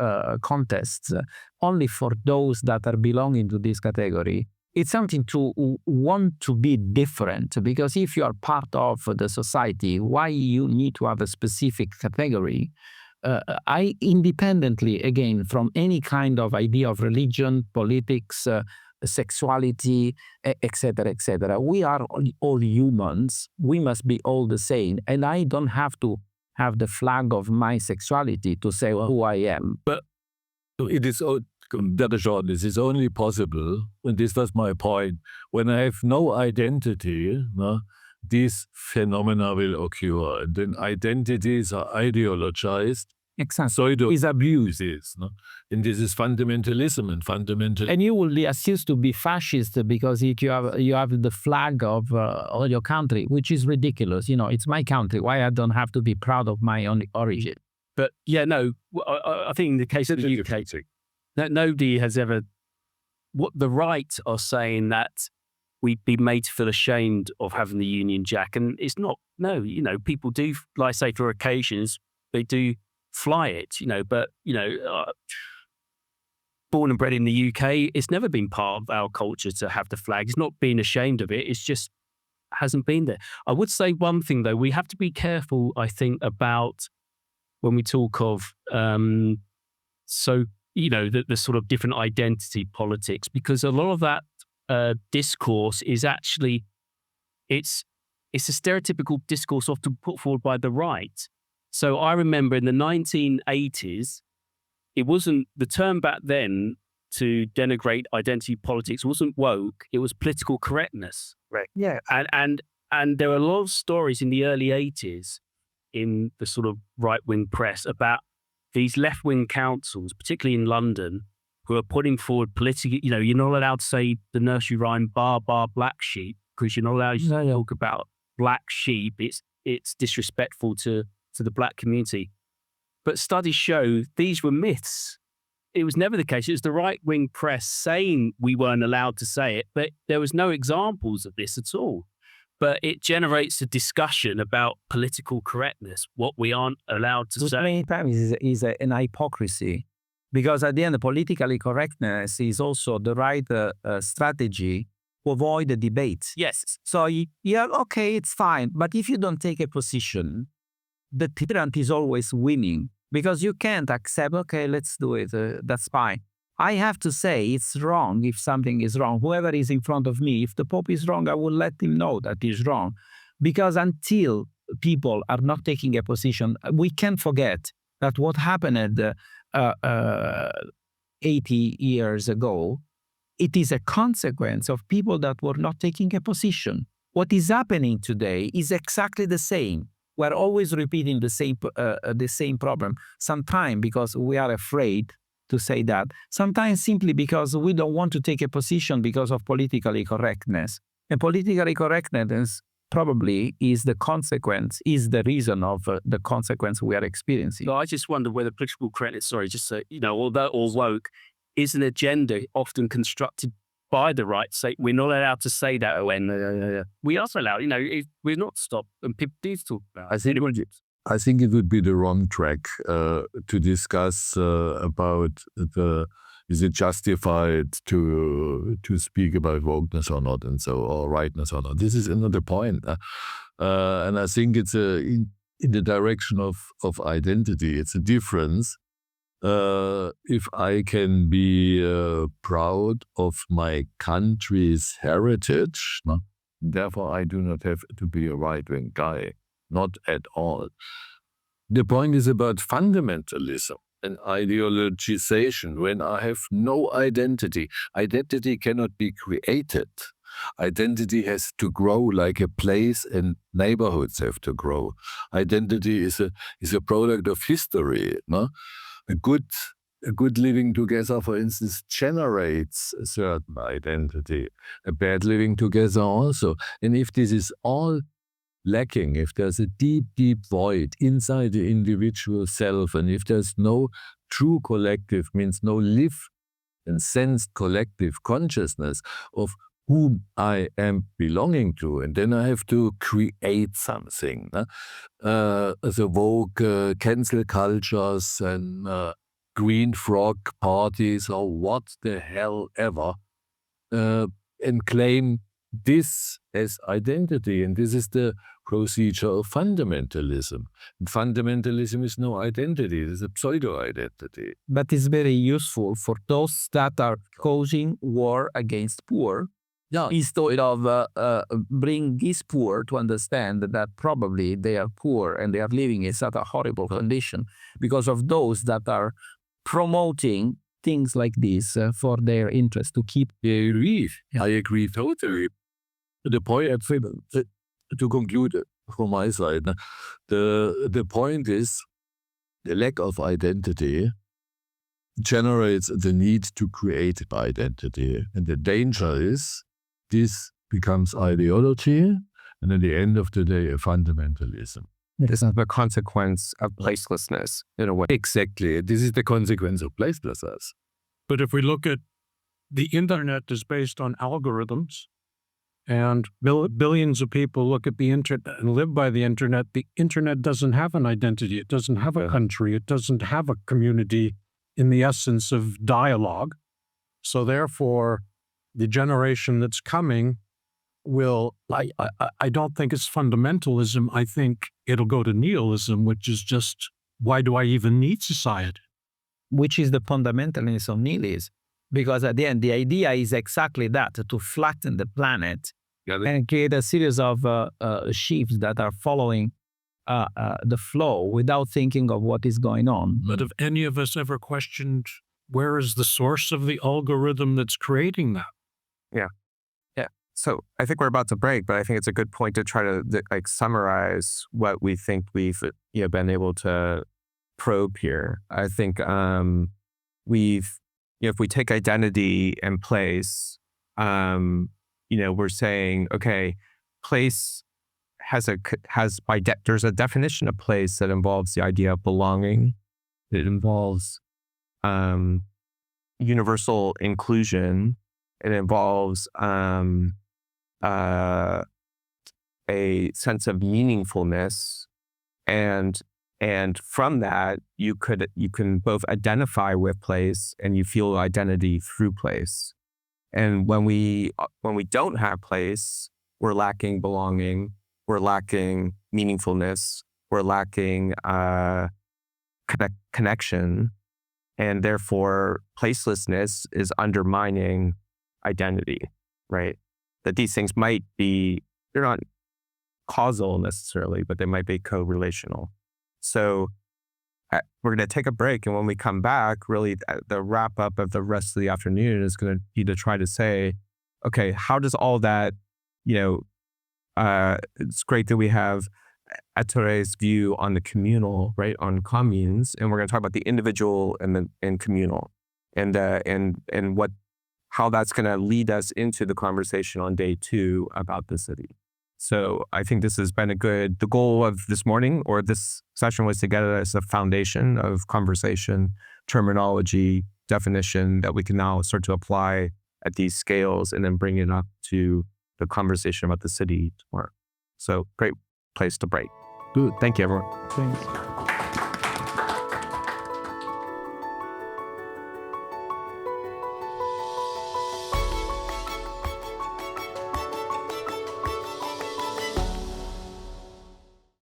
contests only for those that are belonging to this category. It's something to want to be different, because if you are part of the society, why you need to have a specific category? I independently, again, from any kind of idea of religion, politics, sexuality, etc., etc. We are all humans. We must be all the same, and I don't have to have the flag of my sexuality to say who I am. But it is, this is only possible, and this was my point, when I have no identity, these phenomena will occur. And then identities are ideologized. Exactly. So it is abuses. And this is fundamentalism and fundamental. And you will be accused to be fascist because you have the flag of your country, which is ridiculous. It's my country. Why I don't have to be proud of my own origin? But yeah, no, I think in the case of the UK, that nobody has ever, what the right are saying that we'd be made to feel ashamed of having the Union Jack. And it's not, no, people do, like I say, for occasions, they do fly it, but, born and bred in the UK, it's never been part of our culture to have the flag. It's not being ashamed of it. It's just hasn't been there. I would say one thing, though, we have to be careful, I think, about when we talk of, the sort of different identity politics, because a lot of that discourse is actually, it's a stereotypical discourse often put forward by the right. So I remember in the 1980s, it wasn't, the term back then to denigrate identity politics wasn't woke, it was political correctness. Right. Yeah. And there were a lot of stories in the early 80s in the sort of right-wing press about these left-wing councils, particularly in London, who are putting forward political, you're not allowed to say the nursery rhyme, bar, black sheep, because you're not allowed to talk about black sheep. It's disrespectful to the black community. But studies show these were myths. It was never the case. It was the right-wing press saying we weren't allowed to say it, but there was no examples of this at all. but it generates a discussion about political correctness, what we aren't allowed to Which say. many times is an hypocrisy, because at the end, politically correctness is also the right strategy to avoid the debate. Yes. So yeah, okay, it's fine. But if you don't take a position, the tyrant is always winning, because you can't accept, okay, let's do it. That's fine. I have to say it's wrong if something is wrong. Whoever is in front of me, if the Pope is wrong, I will let him know that he's wrong. Because until people are not taking a position, we can't forget that what happened 80 years ago, it is a consequence of people that were not taking a position. What is happening today is exactly the same. We're always repeating the same problem, sometimes because we are afraid to say that, sometimes simply because we don't want to take a position because of politically correctness. And politically correctness probably is the consequence, is the reason of the consequence we are experiencing. So I just wonder whether political correctness, although all woke, is an agenda often constructed by the right. Say we're not allowed to say that when we are allowed. We're not stopped, and people do talk about. I think it would be the wrong track to discuss about is it justified to speak about wokeness or not, and or rightness or not. This is another point, and I think it's in the direction of identity. It's a difference. If I can be proud of my country's heritage, no? Therefore I do not have to be a right-wing guy. Not at all. The point is about fundamentalism and ideologization. When I have no identity, identity cannot be created. Identity has to grow like a place, and neighborhoods have to grow. Identity is a product of history. No? A good living together, for instance, generates a certain identity. A bad living together also. And if this is all lacking, if there's a deep, deep void inside the individual self, and if there's no true collective, means no lived and sensed collective consciousness of whom I am belonging to, and then I have to create something. The woke cancel cultures and green frog parties or what the hell ever, and claim this as identity, and this is the procedure of fundamentalism. Fundamentalism is no identity, it is a pseudo-identity. But it's very useful for those that are causing war against poor, instead of bring these poor to understand that probably they are poor and they are living in such a horrible condition because of those that are promoting things like this for their interest to keep. I agree totally. The point, to conclude from my side, the point is the lack of identity generates the need to create identity. And the danger is this becomes ideology, and at the end of the day, a fundamentalism. This is the consequence of placelessness in a way. Exactly. This is the consequence of placelessness. But if we look at the internet is based on algorithms, and billions of people look at the internet and live by the internet doesn't have an identity. It doesn't have a country. It doesn't have a community in the essence of dialogue. So therefore, the generation that's coming will, I don't think it's fundamentalism. I think it'll go to nihilism, which is just, why do I even need society? Which is the fundamentalism of nihilism. Because at the end, the idea is exactly that, to flatten the planet and create a series of shifts that are following the flow without thinking of what is going on. But have any of us ever questioned, where is the source of the algorithm that's creating that? Yeah. So I think we're about to break, but I think it's a good point to try to summarize what we think we've been able to probe here. I think if we take identity and place, we're saying, okay, place there's a definition of place that involves the idea of belonging. It involves universal inclusion. It involves a sense of meaningfulness, and from that you can both identify with place and you feel identity through place. And when we don't have place, we're lacking belonging, we're lacking meaningfulness, we're lacking connection, and therefore placelessness is undermining identity, right? That these things might be, they're not causal necessarily, but they might be co-relational. So we're going to take a break, and when we come back, really the wrap up of the rest of the afternoon is going to be to try to say, okay, how does all that, it's great that we have Ettere's view on the communal, right, on communes, and we're going to talk about the individual and communal, and how that's going to lead us into the conversation on day 2 about the city. So I think this has been the goal of this morning or this session was to get us a foundation of conversation, terminology, definition that we can now start to apply at these scales and then bring it up to the conversation about the city tomorrow. So great place to break. Good. Thank you, everyone. Thanks.